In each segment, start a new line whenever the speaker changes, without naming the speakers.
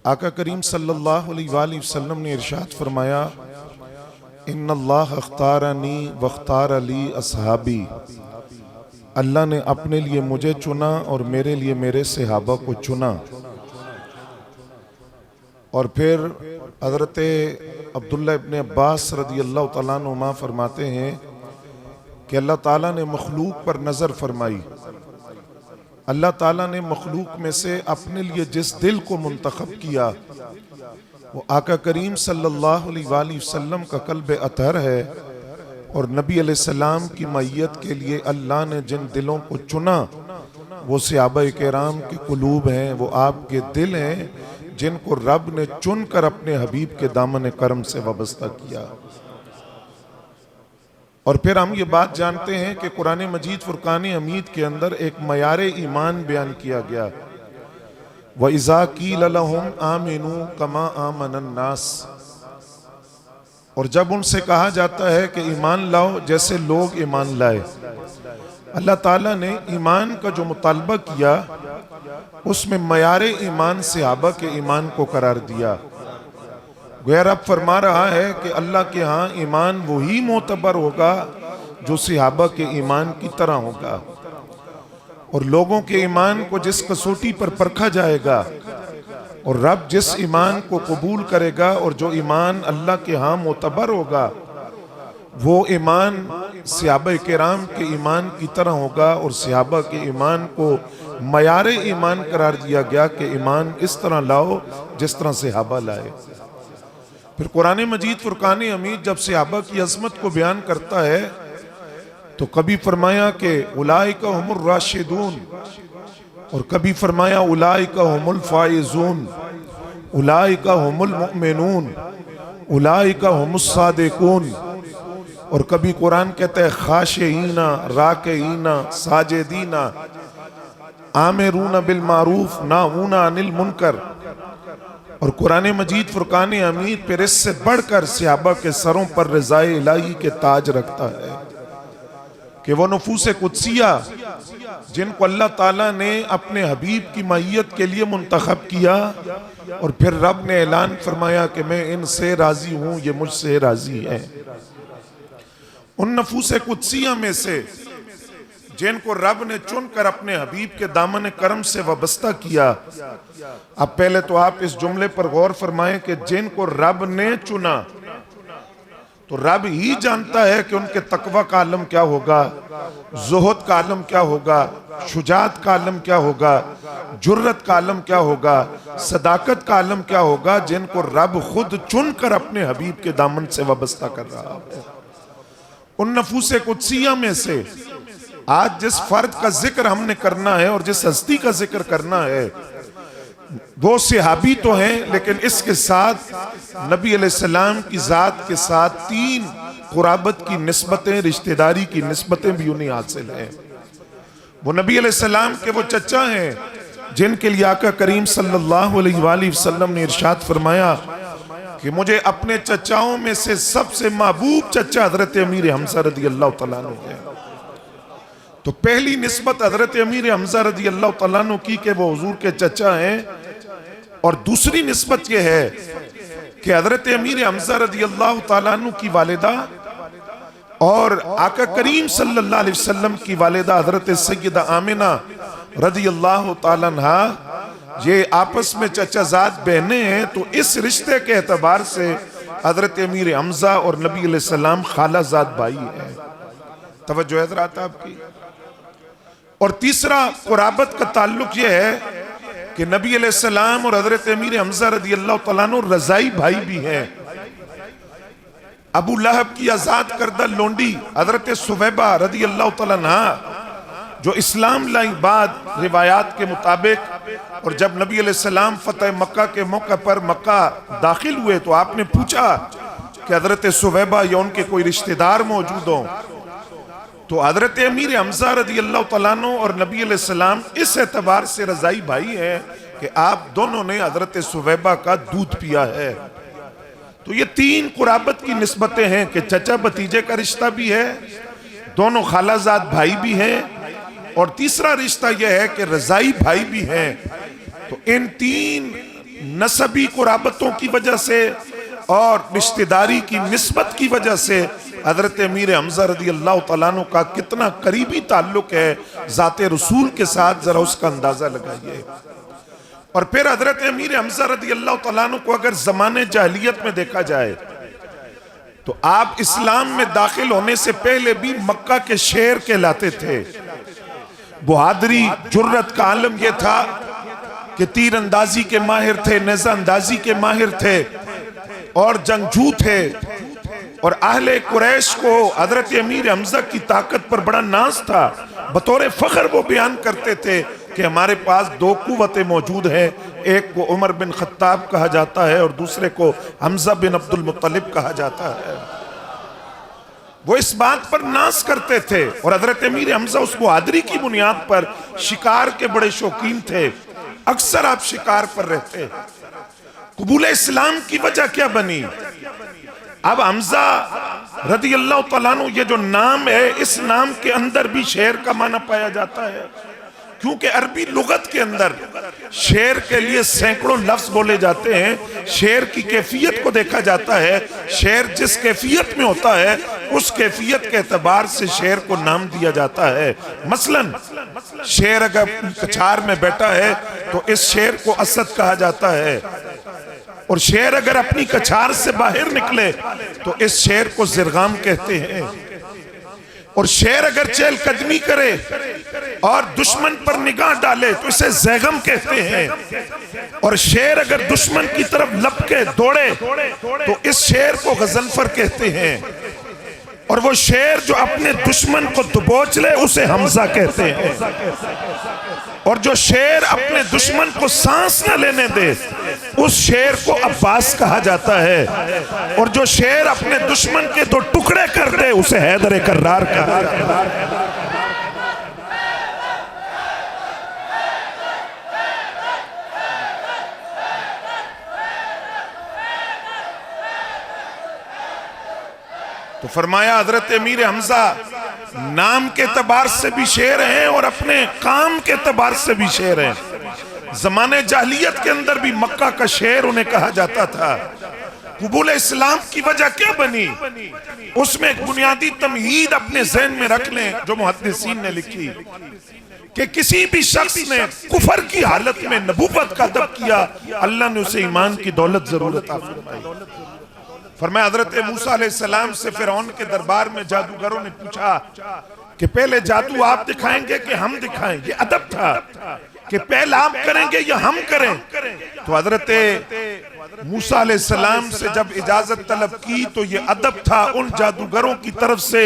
आका करीम सल्लल्लाहु अलैहि वसल्लम ने इरशाद फरमाया, इन्नल्लाह अख्तारनी वख्तार अली असहाबी, अल्लाह ने अपने लिए मुझे चुना और मेरे लिए मेरे सहाबा को चुना। और फिर हज़रत अब्दुल्ला इब्न अब्बास रज़ी अल्लाह तआला अन्हुमा फरमाते हैं कि अल्लाह ताला ने मखलूक पर नज़र फरमाई। अल्लाह ताला ने मखलूक में से अपने लिए जिस दिल को मुंतखब किया वो आका करीम सल्लल्लाहु अलैहि वसल्लम का कल्ब अतहर है। और नबी अलैहिस्सलाम की मैयत के लिए अल्लाह ने जिन दिलों को चुना वो सहाबाए किराम के कुलूब हैं, वो आपके दिल हैं जिनको रब ने चुनकर अपने हबीब के दामन करम से वाबस्ता किया। और फिर हम ये बात जानते हैं कि कुरान मजीद फुरकान हमीद के अंदर एक मयारे ईमान बयान किया गया, व इज़ा कील लहुम आमिनू कमा आमनन नास। और जब उनसे कहा जाता है कि ईमान लाओ जैसे लोग ईमान लाए, अल्लाह ताला ने ईमान का जो मुतालबा किया उसमें मयारे ईमान सहाबा के ईमान को करार दिया। गोया रब फरमा रहा है कि अल्लाह के यहाँ ईमान वही मोतबर होगा जो सहाबा के ईमान की तरह होगा। और लोगों के ईमान को जिस कसौटी पर परखा जाएगा और रब जिस ईमान को कबूल करेगा और जो ईमान अल्लाह के यहाँ मोतबर होगा वो ईमान सहाबा किराम के ईमान की तरह होगा। और सहाबा के ईमान को मयारे ईमान करार दिया गया कि ईमान इस तरह लाओ जिस तरह सहाबा लाए। फिर कुरान मजीद फुरकान हमीद जब सहाबा की अज़मत को बयान करता है तो कभी फरमाया कि उलाइका हुमुर राशिदून और कभी फरमाया उलाइका हुमुल फाइजून, उलाइका हुमुल मुमिनून, उलाइका हुमुस सादिकून। और कभी कुरान कहता है खाशिईना राकिईना साजिदीना आमिरूना बिल मारूफ नाहूना अनिल मुनकर। और कुरान मजीद फुरकान हमीद फिर इससे बढ़कर सहाबा के सरों पर रज़ाए इलाही के ताज रखता है कि वो नफूस कुदसिया जिनको अल्लाह ताला ने अपने हबीब की मैयत के लिए मुंतखब किया और फिर रब ने ऐलान फरमाया कि मैं इनसे राजी हूं, ये मुझसे राजी हैं। उन नफूस कुदसिया में से जिनको रब ने चुनकर अपने हबीब के दामन करम से वाबस्ता किया। अब पहले तो आप इस जुमले पर गौर फरमाएं कि जिनको रब ने चुना तो रब ही जानता है कि उनके तकवा का आलम क्या होगा, ज़ुहद का आलम क्या होगा, शुजात का आलम क्या होगा, जुर्रत का आलम क्या होगा, सदाकत का आलम क्या होगा, जिनको रब खुद चुनकर अपने हबीब के दामन से वाबस्ता कर रहा है। उन नफूस कुदसिया में से आज जिस फर्द का जिक्र हमने करना है और जिस हस्ती का जिक्र करना है वो सहाबी तो हैं, लेकिन इसके साथ नबी अलैहिस्सलाम की जात के साथ 3 कुराबत की निस्बतें, रिश्तेदारी की निस्बतें भी उन्हें हासिल हैं। वो नबी अलैहिस्सलाम के वो चचा हैं जिनके लिए आका करीम सल्लल्लाहु अलैहि वसल्लम ने इरशाद फरमाया कि मुझे अपने चचाओं में से सबसे महबूब चचा हजरत अमीर हमजा रज़ी अल्लाह तआला अन्हु है। तो पहली निस्बत हजरत अमीर हमजा रज़ी अल्लाह तआला अन्हु की कि वो हुजूर के चचा हैं। और दूसरी निस्बत यह है कि हजरत अमीर हमजा रज़ी अल्लाह तआला अन्हु की वालिदा और आका करीम सल्लल्लाहु अलैहि वसल्लम की वालिदा हजरत सैयदा आमिना रज़ी अल्लाह तआला अन्हा ये आपस में चचाजाद बहनें हैं। तो इस रिश्ते के एतबार से हजरत अमीर हमजा और नबी अलैहिस्सलाम खालाजाद भाई हैं। तवज्जो है ज़रा आपकी। और तीसरा कुराबत का ताल्लुक यह है कि नबी अलैहिस्सलाम और हजरत अमीर हमजा रज़ी अल्लाह तआला अन्हु रज़ाई भाई भी हैं। अबू लहब की आजाद करदा लोंडी हजरत सुवैबा रज़ी अल्लाह तआला अन्हा जो इस्लाम लाई बाद रिवायात के मुताबिक, और जब नबी अलैहिस्सलाम फतेह मक्का के मौके पर मक्का दाखिल हुए तो आपने पूछा कि हजरत सुवैबा या उनके कोई रिश्तेदार मौजूद हों। तो हजरत अमीर हमजा रज़ी अल्लाह तआला अन्हु और नबी अलैहिस्सलाम इस एतबार से रज़ाई भाई हैं कि आप दोनों ने हजरत सुवैबा का दूध पिया है। तो ये 3 कुराबत की निस्बतें हैं कि चचा भतीजे का रिश्ता भी है, दोनों खालाजाद भाई भी हैं, और तीसरा रिश्ता यह है कि रज़ाई भाई भी हैं। तो इन 3 नसबी कुराबतों की वजह से और रिश्तेदारी की निस्बत की वजह से हजरत अमीर हमजा रदी अल्लाह तआला अन्हु का कितना करीबी ताल्लुक है ज़ाते रसूल के साथ, जरा उसका अंदाजा लगाइए। और फिर हजरत अमीर हमजा रदी अल्लाह तआला अन्हु को अगर जमाने जाहिलियत में देखा जाए तो आप इस्लाम में दाखिल होने से पहले भी मक्का के शेर कहलाते थे। बहादुरी जुर्रत का आलम यह था कि तीर अंदाजी के माहिर थे, नेज़ा अंदाजी के माहिर थे और जंगजू थे। और अहले कुरैश को हजरत अमीर हमजा की ताकत पर बड़ा नाज था। बतौर फख्र वो बयान करते थे कि हमारे पास दो कुव्वतें मौजूद हैं, एक को उमर बिन खत्ताब कहा जाता है और दूसरे को हमजा बिन अब्दुल मुत्तलिब कहा जाता है। वो इस बात पर नाज करते थे। और हजरत अमीर हमजा उस बहादुरी की बुनियाद पर शिकार के बड़े शौकीन थे, अक्सर आप शिकार पर रहते। कबूल इस्लाम की वजह क्या बनी? अब हमजा रदी अल्लाह तआला अन्हु, ये जो नाम है, इस नाम के अंदर भी शेर का माना पाया जाता है, क्योंकि अरबी लुगत के अंदर शेर के लिए सैकड़ों लफ्ज बोले जाते हैं। शेर की कैफियत को देखा जाता है, शेर जिस कैफियत में होता है उस कैफियत के एतबार से शेर को नाम दिया जाता है। मसलन शेर अगर कछार में बैठा है तो इस शेर को असद कहा जाता है, और शेर अगर अपनी कछार से बाहर निकले तो इस शेर को जिरगाम कहते हैं। और शेर अगर चहलकदमी करे और दुश्मन पर निगाह डाले तो इसे जैगम कहते हैं। और शेर अगर दुश्मन की तरफ लपके दौड़े तो इस शेर को गजनफर कहते हैं। और वो शेर जो अपने दुश्मन को दबोच ले उसे हमजा कहते हैं। और जो शेर अपने दुश्मन को सांस न लेने दे उस शेर को अब्बास कहा जाता है। और जो शेर अपने दुश्मन के दो टुकड़े कर दे उसे हैदर कर्रार कहा जाता है। तो फरमाया हजरत अमीर हमजा नाम के एतबार से भी शेर हैं और अपने काम के एतबार से भी शेर हैं। जमाने जाहिलियत के अंदर भी मक्का का शेर उन्हें कहा जाता था। कबूल इस्लाम की वजह क्या बनी? उसमें एक बुनियादी तमहीद अपने ज़हन में रख लें जो मुहद्दिसीन ने लिखी कि किसी भी शख्स ने कुफर की हालत में नबूवत का अदब किया, अल्लाह ने उसे ईमान की दौलत जरूर अता फरमाई। फरमाया हजरत मूसा अलैहिस्सलाम से फिरौन के दरबार में जादूगरों ने पूछा कि पहले जादू आप दिखाएंगे कि हम दिखाएं? ये अदब था कि पहले आप करेंगे या हम करें। तो हजरत मूसा अलैहिस्सलाम से जब इजाजत तलब की तो ये अदब था उन जादूगरों की तरफ से,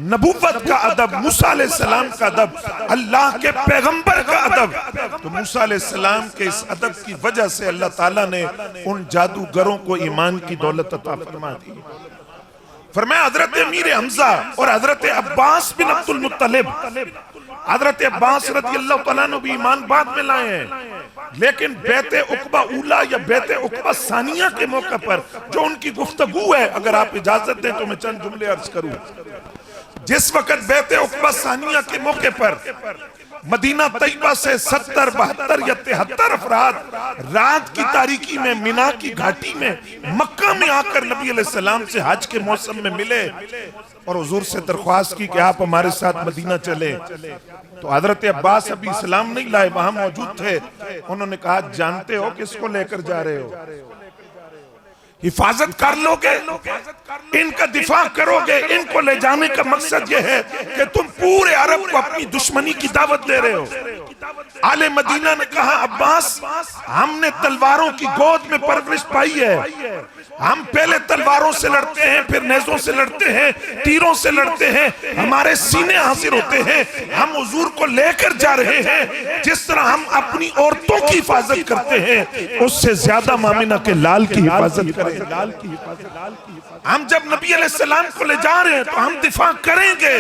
नबूवत का अदब, मूसा अलैहिस्सलाम का अदब, अल्लाह के पैगंबर का अदब। तो मूसा अलैहिस्सलाम के इस अदब की वजह से अल्लाह ताला ने उन जादूगरों को ईमान की दौलत अता फरमा दी। फरमाया हजरत अमीर हमजा और हजरत अब्बास बिन अब्दुल मुत्तलिब, हजरत अब्बास रज़ी अल्लाह तआला अन्हु भी ईमान बाद में लाए हैं, लेकिन बैते उक़बा उला या बैते उक़बा सानिया के मौके पर जो उनकी गुफ्तगू है, अगर आप इजाजत दें तो मैं चंद जुमले अर्ज करूं। जिस वक्त बैते उक़बा सानिया के मौके पर मदीना तैयबा से 70, 72 या 73 अफराद रात की तारीकी में मिना की घाटी में मक्का में आकर नबी अलैहिस्सलाम से हज के मौसम में मिले और हुजूर से दरख्वास्त की कि आप हमारे साथ मदीना चले। तो हजरत अब्बास अभी इस्लाम नहीं लाए, वहां मौजूद थे। उन्होंने कहा जानते हो किसको लेकर जा रहे हो? हिफाजत कर लोगे, इनका दिफा करोगे। इनको ले जाने का मकसद यह है कि तुम पूरे अरब को अपनी दुश्मनी की दावत दे रहे हो। आले मदीना ने कहा अब्बास, हमने तलवारों की गोद में परवरिश पाई है, हम पहले तलवारों से लड़ते हैं, फिर नेज़ों से लड़ते हैं, तीरों से लड़ते हैं, हमारे सीने हासिल होते हैं। हम हुजूर को लेकर जा रहे हैं, जिस तरह हम अपनी औरतों की हिफाजत करते हैं उससे ज्यादा मामिना के लाल की हिफाजत करें। हम जब नबी अलैहिस्सलाम को ले जा रहे हैं तो हम दिफा करेंगे।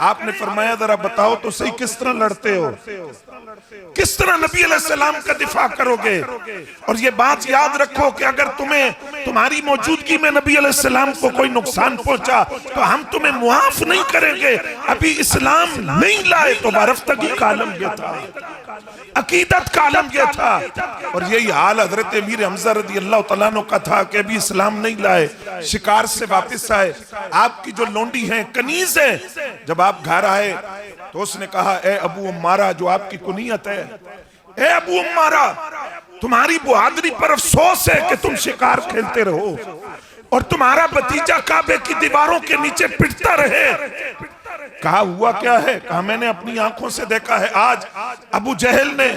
आपने फरमाया जरा बताओ तो सही किस तरह लड़ते हो, किस तरह नबी अलैहिस्सलाम का दिफा करोगे। और ये बात याद रखो कि अगर तुम्हें तुम्हारी मौजूदगी में नबी अलैहिस्सलाम को कोई नुकसान पहुंचा तो हम तुम्हें मुआफ नहीं करेंगे। अभी इस्लाम नहीं लाए तो वारफ्तगी का आलम यह था, अकीदत का आलम यह था। और यही हाल हजरत अमीर हमजा रज़ी अल्लाह तआला अन्हु का था कि अभी इस्लाम नहीं लाए, शिकार से वापस आए। आपकी जो लोंडी है कनीज है, जब आप घर आए तो उसने कहा ए अबू उम्मारा, जो आपकी कुनियत है, ए अबू उम्मारा तुम्हारी बहादुरी पर अफसोस है कि तुम शिकार खेलते रहो और तुम्हारा भतीजा काबे की दीवारों के नीचे पिटता रहे। कहा हुआ क्या है? कहा मैंने अपनी आंखों से देखा है, आज अबू जहल ने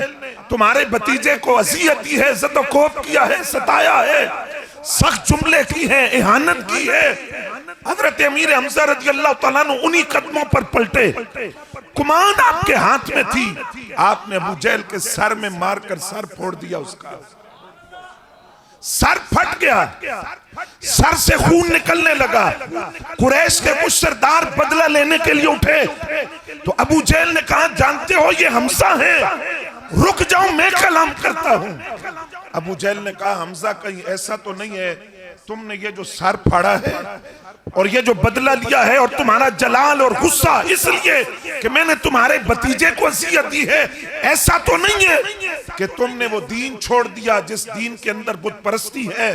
तुम्हारे भतीजे को अजियत दी है, ज़द-ओ-कोब किया है, सताया है, सख्त जुमले की है, इहानत की है। हजरत अमीर हमजा रज़ी अल्लाह तआला अन्हु उन्हीं कदमों पर पलटे, कुमान आपके हाथ में थी, आपने अबू जहल के सर में मारकर सर फोड़ दिया, उसका सर फट गया, सर से खून निकलने लगा। कुरैश के कुछ सरदार बदला लेने के लिए उठे तो अबू जहल ने कहा जानते हो ये हमजा है, रुक जाओ मैं कलाम करता हूं। अबू जहल ने कहा हमजा कहीं ऐसा तो नहीं है, तुमने ये जो सर फाड़ा है और ये जो बदला लिया है और तुम्हारा जलाल और गुस्सा इसलिए कि मैंने तुम्हारे भतीजे को अज़ियत दी है, ऐसा तो नहीं है कि तुमने वो दीन छोड़ दिया जिस दीन के अंदर बुत परस्ती है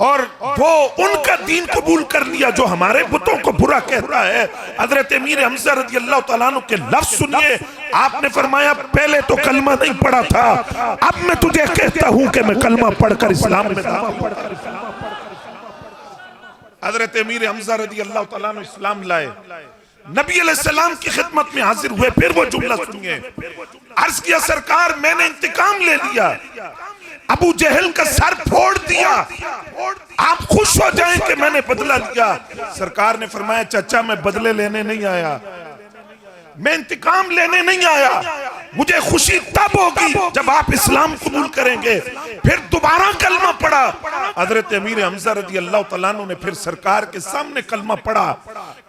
और वो उनका दीन कबूल कर लिया जो हमारे बुतों को बुरा कहता है। हजरत अमीर हमजा रज़ी अल्लाह तआला अन्हु के लफ्ज़ सुनिए। आपने फरमाया पहले तो कलमा नहीं पढ़ा था, अब मैं तुझे कहता हूं कि मैं कलमा पढ़कर इस्लाम में था। हजरत अमीर हमजा रज़ी अल्लाह तआला अन्हु इस्लाम लाए, नबी अलैहिस्सलाम की खिदमत में हाजिर हुए। फिर वो जुमला सुनिए, अर्ज किया सरकार मैंने इंतकाम ले लिया, अबू जहल का सर फोड़ दिया, आप खुश हो जाएं कि मैंने बदला लिया। सरकार ने फरमाया चाचा मैं बदले लेने नहीं आया, मैं इंतकाम लेने नहीं आया, मुझे खुशी तब होगी जब आप इस्लाम कबूल करेंगे। फिर दोबारा कलमा पढ़ा। हजरत अमीर हमजा रज़ी अल्लाह तआला अन्हु ने फिर सरकार के सामने कलमा पढ़ा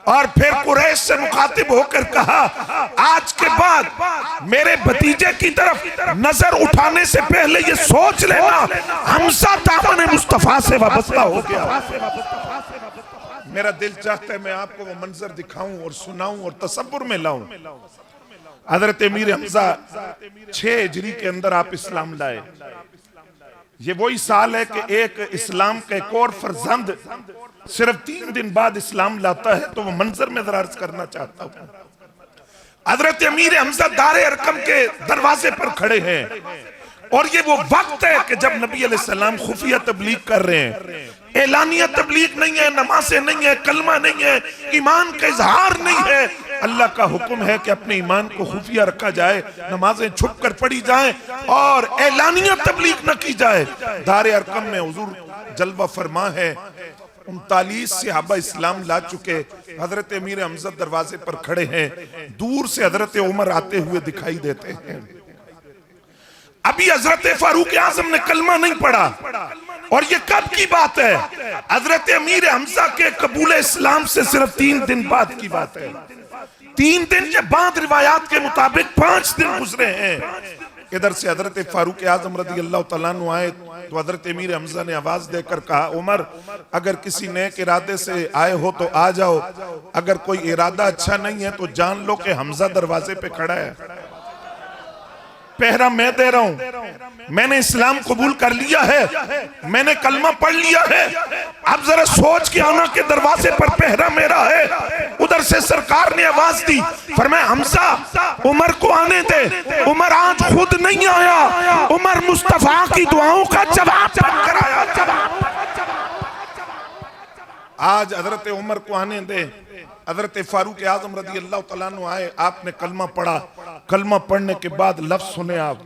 और फिर कुरैश से मुखातिब होकर कहा आज के बाद मेरे भतीजे की तरफ नजर उठाने से पहले ये सोच लेना हमजा दामन मुस्तफा से वाबस्ता हो गया। मेरा दिल चाहता है मैं आपको वो मंजर दिखाऊं और सुनाऊं और तसव्वुर में लाऊं। हजरत अमीर हमजा 6 हिजरी के अंदर आप इस्लाम लाए। ये वही साल है कि एक इस्लाम का एक और फर्जंद सिर्फ 3 दिन बाद इस्लाम लाता है, तो वो मंजर में जरा अर्ज करना चाहता हूं। हजरत अमीर हमजा दारे अरकम के दरवाजे पर खड़े हैं और ये वो वक्त है कि जब नबी अलैहिस्सलाम खुफिया तबलीग कर रहे हैं। एलानिया तबलीग नहीं है, नमाज़ें नहीं है, कलमा नहीं है, ईमान का इजहार नहीं है। अल्लाह का हुक्म है कि अपने ईमान को खुफिया रखा जाए, नमाजें छुप कर पढ़ी जाएं और एलानिया तबलीग न की जाए। दारे अरकम में हुजूर जलवा फरमा है, 39 सहाबा इस्लाम ला चुके। हजरत अमीर हमजा दरवाजे पर खड़े हैं, दूर से हजरत उमर आते हुए दिखाई देते हैं। अभी हजरत फारूक आजम ने कलमा नहीं पढ़ा और ये कब की बात है? हजरत अमीर हमजा के कबूल इस्लाम से सिर्फ 3 दिन बाद की बात है। 3 दिन के बाद रिवायात के मुताबिक 5 दिन गुजरे हैं। इधर से हजरत फारूक आजम रज़ी अल्लाह तआला अन्हु आए तो हजरत अमीर हमजा ने आवाज देकर कहा उमर अगर किसी नेक इरादे से आए हो तो आ जाओ, अगर कोई इरादा अच्छा नहीं है तो जान लो कि हमजा दरवाजे पे खड़ा है। पहरा मैं दे रहा हूं, मैंने इस्लाम कबूल कर लिया है, मैंने कलमा पढ़ लिया है। अब जरा सोच के आना के दरवाजे पर पहरा मेरा है। उधर से सरकार ने आवाज दी, फरमाया हमजा उमर को आने दे। उमर आज खुद नहीं आया, उमर मुस्तफा की दुआओं का जवाब बनकर आया। आज हजरत उमर को आने दे। हजरत फारूक आजम रज़ी अल्लाह तआला अन्हु आए, आपने कलमा पढ़ा। कलमा पढ़ने के बाद लफ्ज सुने आप,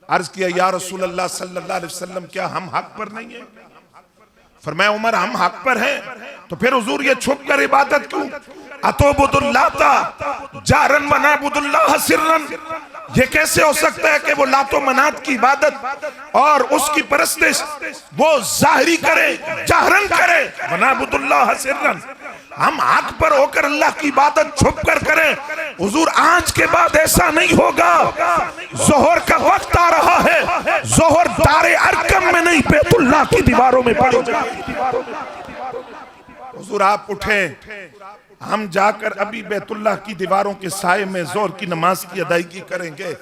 अर्ज किया या रसूल अल्लाह सल्लल्लाहु अलैहि वसल्लम क्या हम हक पर नहीं है? फरमाया उमर हम हक पर हैं, तो फिर हुजूर ये छुप कर इबादत क्यों? अतोबुदुल्लाह जारन व नअबुदुल्लाह सिर्रन, ये कैसे हो सकता है कि वो लातो मनात की इबादत और उसकी परस्तिश वो जाहिरी करे, जाहरन करे। वनाबुदुल्लाह सिर्रन, हम हक पर होकर अल्लाह की इबादत छुप कर करें। हुजूर आज के बाद ऐसा नहीं होगा। जोहर का वक्त आ रहा है, जोहर दारे अरकम में नहीं बैतुल्लाह की दीवारों में पड़ी जाएगी। हुजूर आप उठे, हम जाकर अभी बैतुल्लाह की दीवारों के साए में जोहर की नमाज की अदायगी करेंगे।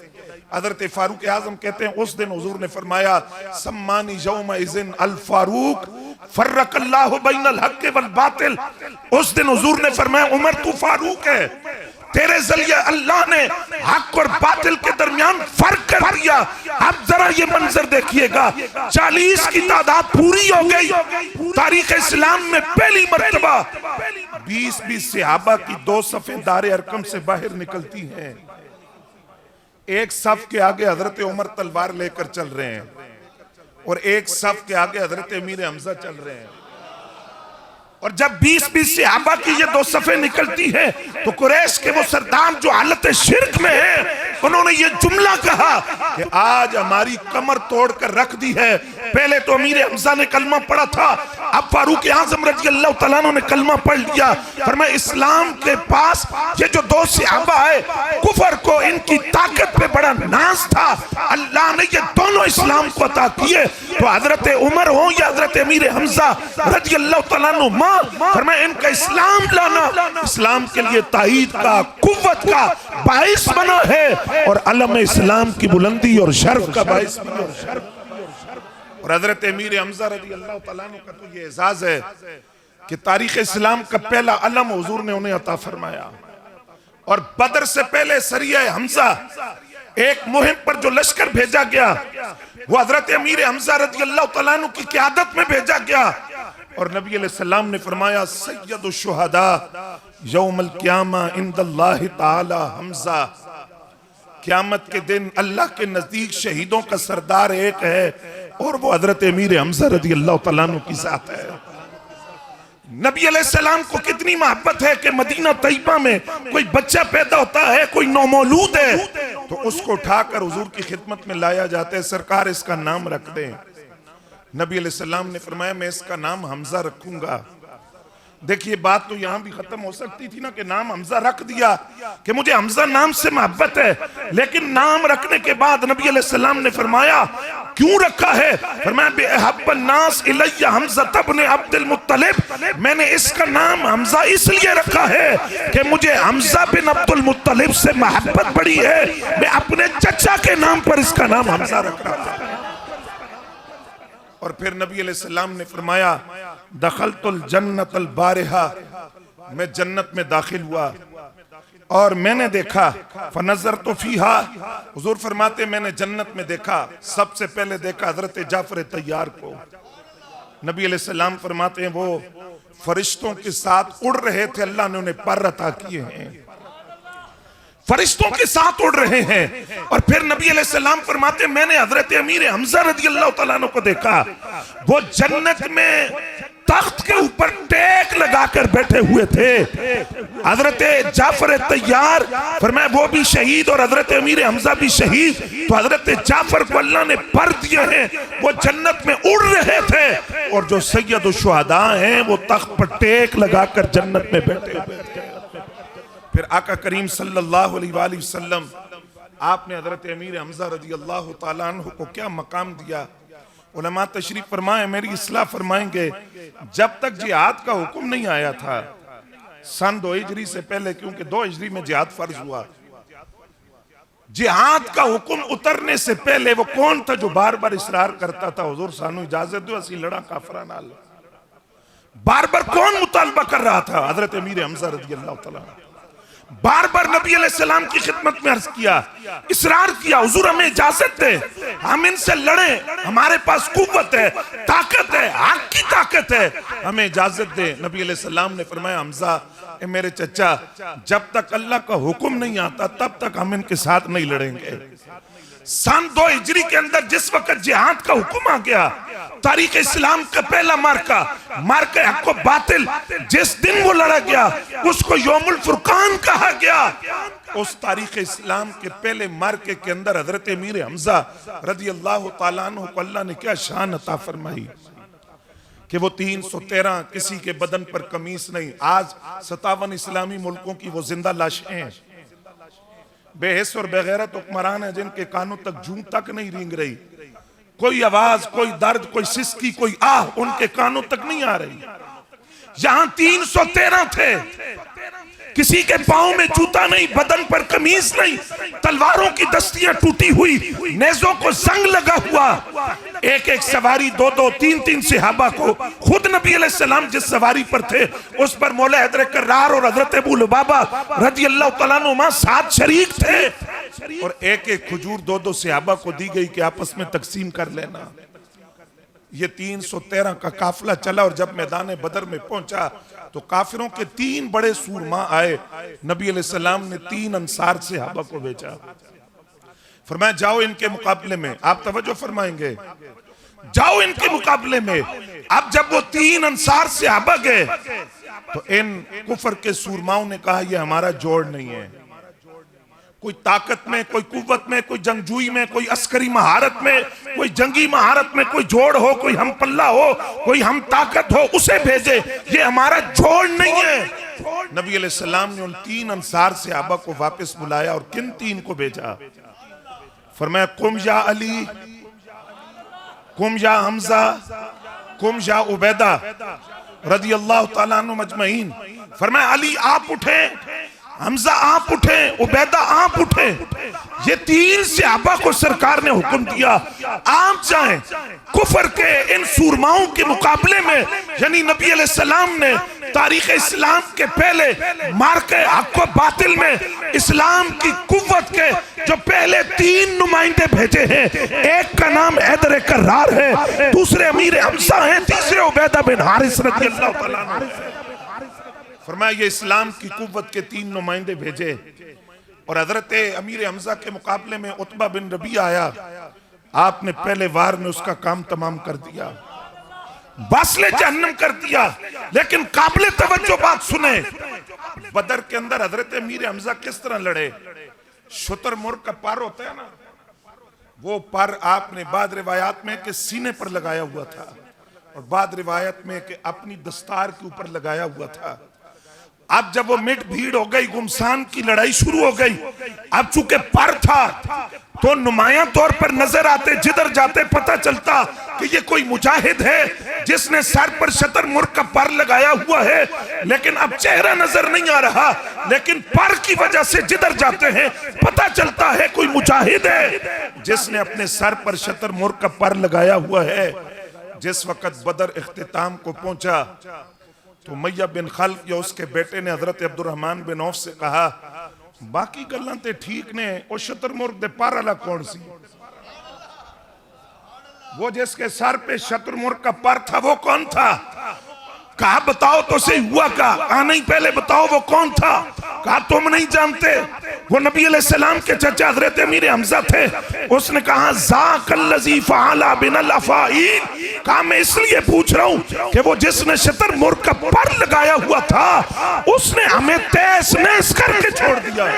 हजरत फारूक आजम कहते हैं उस दिन हुजूर ने फरमाया सम्मानी यौम इज़िन अल फारूक फर्रकल्लाहु बैनल हक़ वल बातिल। उस दिन हुजूर ने फरमाया उमर तू फारूक है, तेरे जरिए अल्लाह ने हक और बातिल के दरमियान फर्क कर दिया। अब जरा ये मंजर देखिएगा, 40 की तादाद पूरी हो गई। तारीख इस्लाम में पहली मर्तबा 20-20 सहाबा की 2 सफ़े दारे अरकम से बाहर निकलती हैं। एक सफ के आगे हजरत उमर तलवार लेकर चल रहे हैं और एक सफ के आगे हजरत अमीर हमजा चल रहे हैं। और जब 20-20 सहाबा की ये 2 सफ़े निकलती हैं तो कुरैश के वो सरदार जो हालत शिर्क में है, उन्होंने ये जुमला कहा कि आज हमारी कमर तोड़ कर रख दी है। पहले तो अमीर हमजा ने कलमा पढ़ा था, अब फारूक आजम रज़ी अल्लाह तआला अन्हु ने कलमा पढ़ लिया। फरमाया इस्लाम के पास ये जो 2 सहाबा है, कुफर को इनकी ताकत पे बड़ा नाज था, अल्लाह ने ये दोनों इस्लाम को अता किए। तो हजरत उमर हो या हजरत अमीर हमजा रज़ी अल्लाह तआला अन्हु, फरमाया इनका इस्लाम लाना इस्लाम के लिए ताईद का, कुव्वत का बाइस बना है और अलम इस्लाम की बुलंदी और शर्फ का बाइस बना। और हजरत अमीर हमजा रज़ी अल्लाह तआला अन्हु का तो ये एजाज है कि तारीख इस्लाम का पहला अलम हुजूर ने उन्हें अता फरमाया। और बदर से पहले सरिया हमजा एक मुहिम पर जो लश्कर भेजा गया वो हजरत अमीर हमजा रज़ी अल्लाह तआला अन्हु की क़यादत में भेजा गया। और नबी अलैहिस्सलाम ने फरमाया सय्यदुश शुहदा यौमल क़ियामा इंदल्लाहि ताला हमजा। क़यामत के दिन अल्लाह के नजदीक शहीदों का सरदार एक है और वो हजरत अमीर हमजा रज़ी अल्लाह तआला अन्हु की जात है। नबी अलैहिस्सलाम को कितनी मोहब्बत है कि मदीना तैयबा में कोई बच्चा पैदा होता है, कोई नौमौलूद है, तो उसको उठाकर हुजूर की खिदमत में लाया जाता है। सरकार इसका नाम रख दें। नबी अलैहिस्सलाम ने फरमाया मैं इसका नाम हमजा रखूंगा। देखिए बात तो यहां भी खत्म हो सकती थी ना कि नाम हमजा रख दिया कि मुझे हमजा नाम से मोहब्बत है, लेकिन नाम रखने के बाद नबी अलैहिस्सलाम ने फरमाया क्यों रखा है? फरमाया बेहब्बन नास इलैया हमजा इब्न अब्दुल मुत्तलिब, मैंने इसका नाम हमजा इसलिए रखा है कि मुझे हमजा बिन अब्दुल मुत्तलिब से मोहब्बत बड़ी है। मैं अपने चचा के नाम पर इसका नाम हमजा रख रहा था। और फिर नबी अलैहिस्सलाम ने फरमाया दखलतुल जन्नतल बारिहा, मैं जन्नत में दाखिल हुआ और मैंने देखा फनज़रतु फीहा, हुजूर फरमाते मैंने जन्नत में देखा, सबसे पहले देखा हजरत जाफर तैयार को। नबी अलैहिस्सलाम फरमाते हैं वो फरिश्तों के साथ उड़ रहे थे, अल्लाह ने उन्हें पर अता किए हैं, फरिश्तों के साथ उड़ रहे हैं। और फिर नबी अलैहिस्सलाम फरमाते मैंने हजरत अमीर हमजा रज़ी अल्लाह तआला अन्हु को देखा, वो जन्नत में तख्त के ऊपर टेक लगाकर बैठे हुए थे। हजरत जाफर तैयार फरमाया वो भी शहीद और हजरत अमीर हमजा भी शहीद। तो हजरत जाफर को अल्लाह ने पर दिए हैं, वो जन्नत में उड़ रहे थे और जो सैयदुश शुहदा हैं वो तख्त पर टेक लगाकर जन्नत में बैठे हुए थे। फिर आका करीम सल्लल्लाहु अलैहि वसल्लम आपने हजरत अमीर हमजा रज़ी अल्लाह तआला अन्हु को क्या मकाम दिया। उलमा तशरीफ फरमाए, मेरी इस्लाह फरमाएंगे, जब तक जिहाद का हुक्म नहीं आया था सन 2 हिजरी से पहले, क्योंकि 2 हिजरी में जिहाद फर्ज हुआ, जिहाद का हुक्म उतरने से पहले वो कौन था जो बार बार इसरार करता था हुजूर सानू इजाजत दो असी लड़ा काफरा नाल? बार बार कौन मुतालबा कर रहा था? हजरत अमीर हमजा रज़ी अल्लाह तआला बार बार नबी अलैहिस्सलाम की खिदमत में अर्ज किया, इसरार किया, हुजूर हमें इजाजत दे, हम इनसे लड़े, हमारे पास कुव्वत है, ताकत है, हक की ताकत है, हमें इजाजत दे। नबी अलैहिस्सलाम ने फरमाया हमजा ए मेरे चचा, जब तक अल्लाह का हुक्म नहीं आता तब तक हम इनके साथ नहीं लड़ेंगे। सन 2 हिजरी के अंदर जिस वक्त जिहाद का हुक्म आ गया, तारीख इस्लाम का पहला मार्का हक व बातिल जिस दिन वो लड़ा गया उसको यौमुल फुरकान कहा गया। उस तारीख इस्लाम के पहले मार्के के अंदर हजरत अमीर हमजा रजी अल्लाह तआला अन्हु को अल्लाह ने क्या शान अता फरमाई कि वो 313 किसी के बदन पर कमीज नहीं। आज 57 इस्लामी मुल्कों की वो जिंदा लाशें हैं, बेहिस और बेगैरत हुक्मरान है जिनके कानों तक जूं तक नहीं रेंग रही, कोई आवाज, कोई दर्द, कोई सिसकी, कोई आह उनके कानों तक नहीं आ रही। यहां 313 थे, किसी के पांव में जूता नहीं, बदन पर कमीज नहीं, तलवारों की दस्तियां टूटी हुई, नेज़ों को जंग लगा हुआ, एक एक सवारी 2-2 3-3 सहाबा को, खुद नबी अलैहिस्सलाम जिस सवारी पर थे उस पर मौला हैदर कर्रार और हजरत अबू लुबाबा रजी अल्लाह तआला अन्हुमा साथ शरीक थे, और एक एक खजूर 2-2 सहाबा को दी गई कि आपस में तकसीम कर लेना। ये 313 का काफिला चला और जब मैदान बदर में पहुंचा तो काफिरों के 3 बड़े सूरमा आए। नबी अलैहिस्सलाम ने 3 अंसार सहाबा को भेजा, फरमाया जाओ इनके मुकाबले में, आप तवज्जो फरमाएंगे, जाओ इनके मुकाबले में। अब जब वो 3 अंसार सहाबा गए तो इन कुफर के सूरमाओं ने कहा यह हमारा जोड़ नहीं है, कोई ताकत में, कोई कुव्वत में, कोई जंगजूई में, कोई अस्करी महारत में, कोई जंगी महारत में कोई जोड़ हो, कोई हम पल्ला हो, कोई हम ताकत हो, उसे भेजे, ये हमारा जोड़ नहीं है। नबी अलैहिस्सलाम ने उन 3 अंसार सहाबा को वापस बुलाया और किन 3 को भेजा? फरमाया कुम या अली, कुम या हमजा, कुम या उबैदा रज़ी अल्लाह तआला अन्हुम अजमईन। फरमाया अली आप उठे, हमजा आप उठे, उबैदा आप उठे। ये 3 सहाबा को सरकार ने हुक्म दिया आप जाएं कुफर के इन सूरमाओं के मुकाबले में। यानी नबी अलैहिस्सलाम ने तारीख इस्लाम के पहले मार्के हक व बातिल में इस्लाम की कुव्वत के जो पहले 3 नुमाइंदे भेजे हैं, एक का नाम हैदर कर्रार है, दूसरे अमीर हमजा हैं, तीसरे उबैदा बिन हारिस रज़ी अल्लाह तआला अन्हु। फरमाया ये इस्लाम की कुव्वत के 3 नुमाइंदे भेजे और हजरत अमीर हमजा के मुकाबले में उतबा बिन रबी आया, आपने पहले वार में उसका काम तमाम कर दिया, बासले जहन्नम कर दिया। लेकिन काबिल तवज्जो बात सुने, बदर के अंदर हजरत अमीर हमजा किस तरह लड़े। शुतुरमुर्ग का पर होता है ना, वो पर आपने बाद रिवायात में कि सीने पर लगाया हुआ था और बाद रिवायत में कि अपनी दस्तार के ऊपर लगाया हुआ था। अब जब वो मिट भीड़ हो गई, गुमसान की लड़ाई शुरू हो गई, अब चूंकि पर था तो नुमाया तौर पर नजर आते, जिधर जाते पता चलता कि ये कोई मुजाहिद है जिसने सर पर शतरमुर्ग का पर लगाया हुआ है, लेकिन अब चेहरा नजर नहीं आ रहा, लेकिन पर की वजह से जिधर जाते हैं पता चलता है कोई मुजाहिद है जिसने अपने सर पर शतरमुर्ग का पर लगाया हुआ है। जिस वक्त बदर इख्तिताम को पहुंचा तो उमय्या बिन खल्फ या उसके बेटे ने हजरत अब्दुर्रहमान बिन औफ से कहा बाकी गल्लां ते ठीक ने, वो शतरमुर्ग दे पर वाला कौन सी? वो जिसके सर पे शतरमुर्ग का पर था वो कौन था? कहा बताओ तो सही हुआ का? कहा नहीं पहले बताओ वो कौन था? कहा तुम नहीं जानते, वो नबी अलैहिस्सलाम के चचा हजरत अमीर हमजा थे। उसने कहा ज़ाकल्लज़ी फ़अला बिनल अफ़ाईन। कहा मैं इसलिए पूछ रहा हूँ कि वो जिसने शतरमुर्ग का पर लगाया हुआ था उसने हमें तहस नहस करके छोड़ दिया।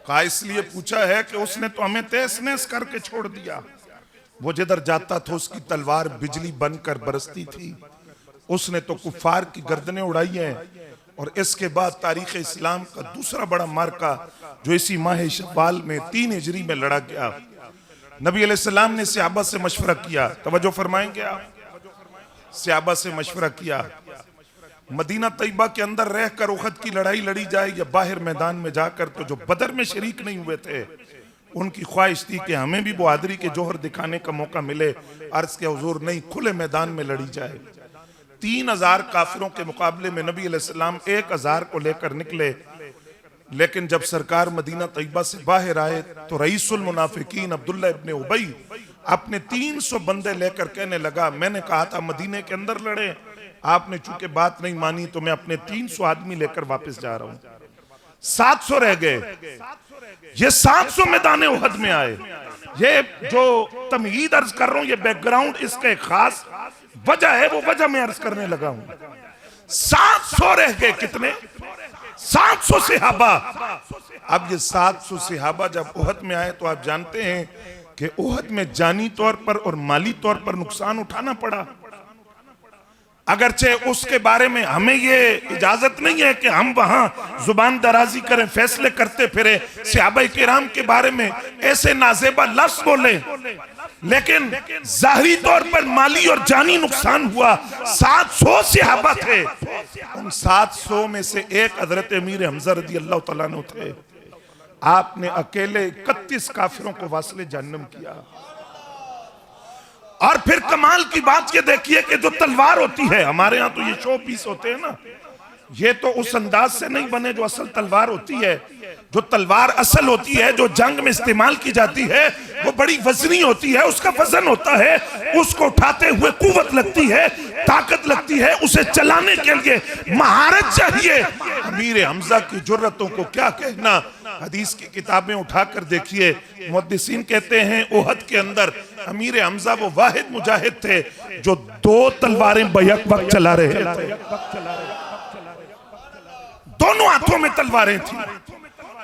कहा इसलिए पूछा है कि उसने तो हमें तहस नहस करके छोड़ दिया। वो जिधर जाता था उसकी तलवार बिजली बनकर बरसती थी, उसने तो कुफार की गर्दनें उड़ाई हैं। और इसके बाद तारीख इस्लाम का दूसरा बड़ा मार्का जो इसी माह शव्वाल में 3 हिजरी में लड़ा गया, नबी अलैहिस्सलाम ने सहाबा से मशवरा किया, तवज्जो फरमाएंगे आप, सहाबा से मशवरा किया मदीना तैयबा के अंदर रहकर उहद की लड़ाई लड़ी जाए या बाहर मैदान में जाकर। तो जो बदर में शरीक नहीं हुए थे उनकी ख्वाहिश थी कि हमें भी बहादुरी के जोहर दिखाने का मौका मिले। अर्ज के हुजूर नहीं, खुले मैदान में लड़ी जाए। 3000 काफिरों के मुकाबले में नबी अलैहिस्सलाम 1000 को लेकर निकले, लेकिन जब सरकार मदीना तैयबा से बाहर आए तो रईसुल मुनाफिकीन अब्दुल्ला इब्ने उबई अपने 300 बंदे लेकर कहने लगा, मैंने कहा था मदीने के अंदर लड़े, आपने चूंकि बात नहीं मानी तो मैं अपने 300 आदमी लेकर वापस जा रहा हूं। 700 रह गए। ये 700 मैदान उहद में आए। ये जो तमहीद अर्ज कर रहा हूं, ये बैकग्राउंड, इसका एक खास वजह है, वो वजह मैं अर्ज करने लगा हूं। 700 रह गए। कितने? 700 सहाबा। अब ये 700 सहाबा जब उहद में आए तो आप जानते हैं कि उहद में जानी तौर पर और माली तौर पर नुकसान उठाना पड़ा। अगरचे उसके बारे में हमें ये इजाजत नहीं है कि हम वहां जुबान दराजी करें, फैसले करते फिरे, सहाबाए किराम के बारे में ऐसे नाजेबा लफ्ज बोले, लेकिन जाहिरी तौर पर माली और जानी नुकसान हुआ। 700 सहाबा थे। उन 700 में से एक हजरत अमीर हमजा रज़ी अल्लाह तआला अन्हु थे। आपने अकेले 31 काफिरों को वास्ले जहन्नम किया। और फिर कमाल की बात ये देखिए कि जो तलवार होती है, हमारे यहाँ तो ये शो पीस होते हैं ना, ये तो उस अंदाज से नहीं बने जो असल तलवार होती है। जो तलवार असल होती है, जो जंग में इस्तेमाल की जाती है, वो बड़ी वजनी होती है, उसका वजन होता है, उसको उठाते हुए कुव्वत लगती है, ताकत लगती है, उसे चलाने के लिए महारत चाहिए। अमीर हमजा की जुर्रतों को क्या कहना। हदीस की किताबें उठाकर देखिए, मुहद्दिसीन कहते हैं उहद के अंदर अमीर हमजा वो वाहिद मुजाहिद थे जो 2 तलवारें बैक वक्त चला रहे थे। दोनों हाथों में तलवारें थी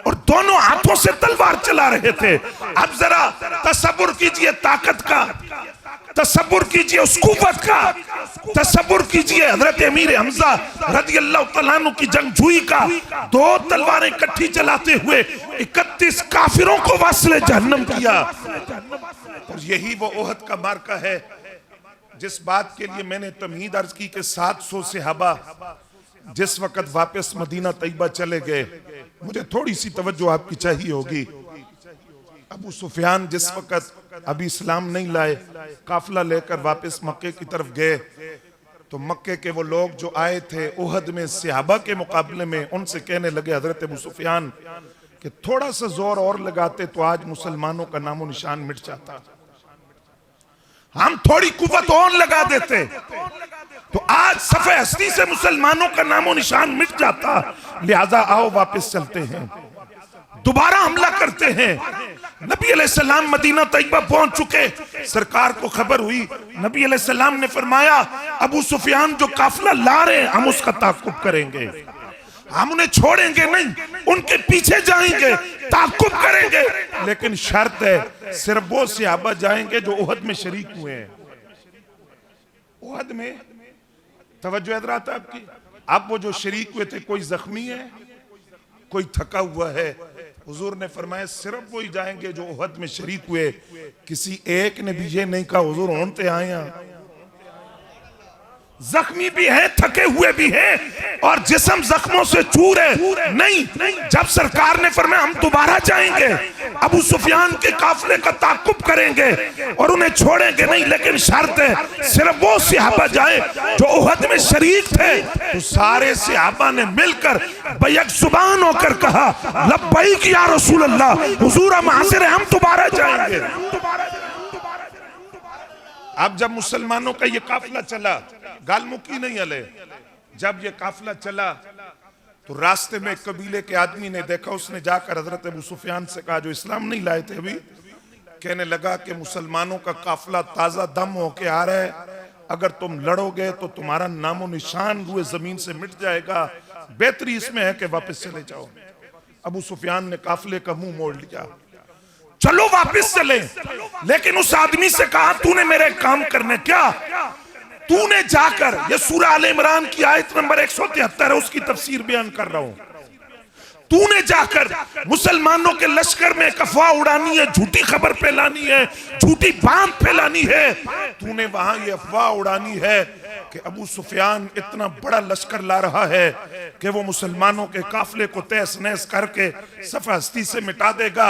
और दोनों हाथों से तलवार चला रहे थे। अब जरा तसव्वुर कीजिए ताकत का, तसव्वुर कीजिए उस कुव्वत का, तसव्वुर कीजिए हजरत अमीर हमजा रज़ी अल्लाह तआला अन्हु की जंगजूई का। 2 तलवारें इकट्ठी चलाते हुए 31 काफिरों को वास्ले जहन्नम किया। और यही वो उहद का मार्का है जिस बात के लिए मैंने तमहीद अर्ज की कि 700 सहाबा जिस वक्त वापस मदीना तैयबा चले गए, मुझे थोड़ी सी तवज्जो आपकी चाहिए होगी। अबू सुफियान जिस वक्त अभी इस्लाम नहीं लाए, काफिला लेकर वापस मक्के की तरफ गए, तो मक्के के वो लोग जो आए थे उहद में सहाबा के मुकाबले में, उनसे कहने लगे हजरत अबू सुफियान कि थोड़ा सा जोर और लगाते तो आज मुसलमानों का नामो निशान मिट जाता, हम थोड़ी कुव्वत और लगा देते तो आज सफ़े हस्ती से मुसलमानों का नामो निशान मिट जाता। लिहाजा आओ वापस चलते हैं, दोबारा हमला करते हैं। नबी अलैहिस्सलाम मदीना तैयबा पहुंच चुके, सरकार को खबर हुई। नबी अलैहिस्सलाम ने फरमाया अबू सुफियान जो काफिला ला रहे हैं हम उसका ताक़ुब करेंगे, हम उन्हें छोड़ेंगे नहीं, उनके पीछे जाएंगे, ताक़ुब करेंगे, लेकिन शर्त है सिर्फ वो सहाबा जाएंगे जो उहद में शरीक हुए हैं। उहद में तवज्जो हज़रात आपकी, अब वो जो शरीक हुए थे, कोई जख्मी है, कोई थका हुआ है, हुजूर ने फरमाया सिर्फ वही जाएंगे जो उहद में शरीक हुए। किसी एक ने भी ये नहीं कहा हुजूर होते आए हैं, जख्मी भी है, थके हुए भी हैं और जिस्म जख्मों से चूर है। नहीं, जब सरकार ने फरमाया हम दोबारा जाएंगे, अबू सुफियान के काफिले का ताक़ुब करेंगे और उन्हें छोड़ेंगे नहीं, लेकिन शर्त है सिर्फ वो सहाबा जाए जो उहद में शरीक थे। तो सारे सहाबा ने मिलकर बैक जुबान होकर कहा लब्बैक या रसूल अल्लाह, हुजूर हम हाजिर हैं, हम दोबारा जाएंगे। अब जब मुसलमानों का ये काफिला चला, गालमुखी नहीं हले, जब ये काफिला चला तो रास्ते में कबीले के आदमी ने देखा, उसने जाकर हजरत अबू सुफियान से कहा, जो इस्लाम नहीं लाए थे अभी, कहने लगा कि मुसलमानों का काफिला ताजा दम होके आ रहा है, अगर तुम लड़ोगे तो तुम्हारा नामो निशान रुए जमीन से मिट जाएगा, बेहतरी इसमें है कि वापस चले जाओ। अबू सुफियान ने काफिले का मुंह मोड़ लिया, चलो वापस चले, लेकिन उस आदमी से कहा तूने मेरे काम करने, क्या तूने जाकर, ये सूरह आले इमरान की आयत नंबर 173 है, उसकी तफसीर बयान कर रहा हूं, तूने जाकर मुसलमानों के लश्कर में एक अफवाह उड़ानी है, झूठी खबर फैलानी है, झूठी बात फैलानी है। तूने वहां ये अफवाह उड़ानी है कि अबू सुफियान इतना बड़ा लश्कर ला रहा है कि वो मुसलमानों के काफिले को तहस नहस करके सफ़े हस्ती से मिटा देगा।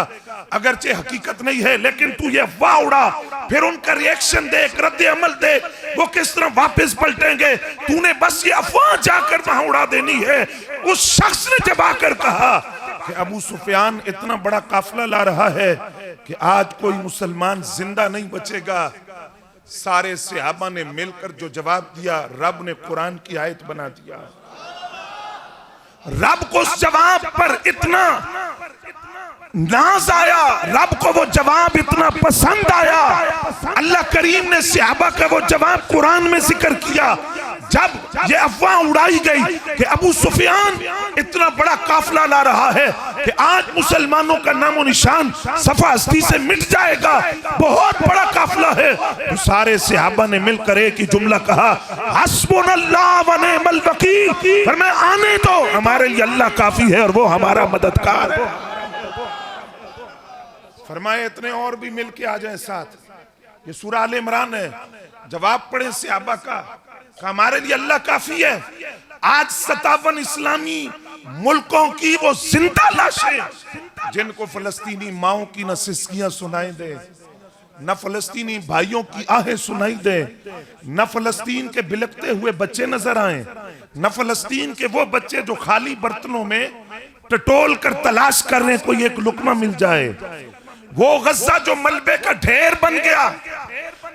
अगरचे हकीकत नहीं है, लेकिन तू ये अफवाह उड़ा, फिर उनका रिएक्शन देख, रद्द अमल देख, वो किस तरह वापस पलटेंगे। तूने बस ये अफवाह जाकर वहां उड़ा देनी है। उस शख्स ने जब आकर कहा कि अबू सुफियान इतना बड़ा काफिला ला रहा है कि आज कोई मुसलमान जिंदा नहीं बचेगा। सारे सहाबा ने मिलकर जो जवाब दिया, रब ने कुरान की आयत बना दिया। रब को उस जवाब पर इतना नाज आया, रब को वो जवाब इतना पसंद आया, अल्लाह करीम ने सहाबा का वो जवाब कुरान में जिक्र किया। जब ये अफवाह उड़ाई गई कि अबू सुफियान इतना बड़ा काफिला ला रहा है कि आज मुसलमानों का नामो निशान सफा हस्ती से मिट जाएगा, बहुत बड़ा काफिला है, तो सारे सहाबा ने मिलकर एक ही जुमला कहा, हस्बुनल्लाह व निअमल वकील। फरमाया आने दो, हमारे लिए अल्लाह काफी है और वो हमारा मददगार है। फरमाए इतने और भी मिलके आ जाए साथ। ये सूरह आल इमरान है। जवाब पढ़े सहाबा का, हमारे लिए अल्लाह काफी है। आज 57 इस्लामी मुल्कों की वो जिंदा लाशें जिनको फलस्तीनी माओं की न सिसकियां सुनाई दे, न फलस्तीनी भाइयों की आहें सुनाई दे, न फलस्तीन के बिलकते हुए बच्चे नजर आए, न फलस्तीन के वो बच्चे जो खाली बर्तनों में टटोल कर तलाश कर रहे कोई एक लुकमा मिल जाए, वो गज्जा जो मलबे का ढेर बन गया,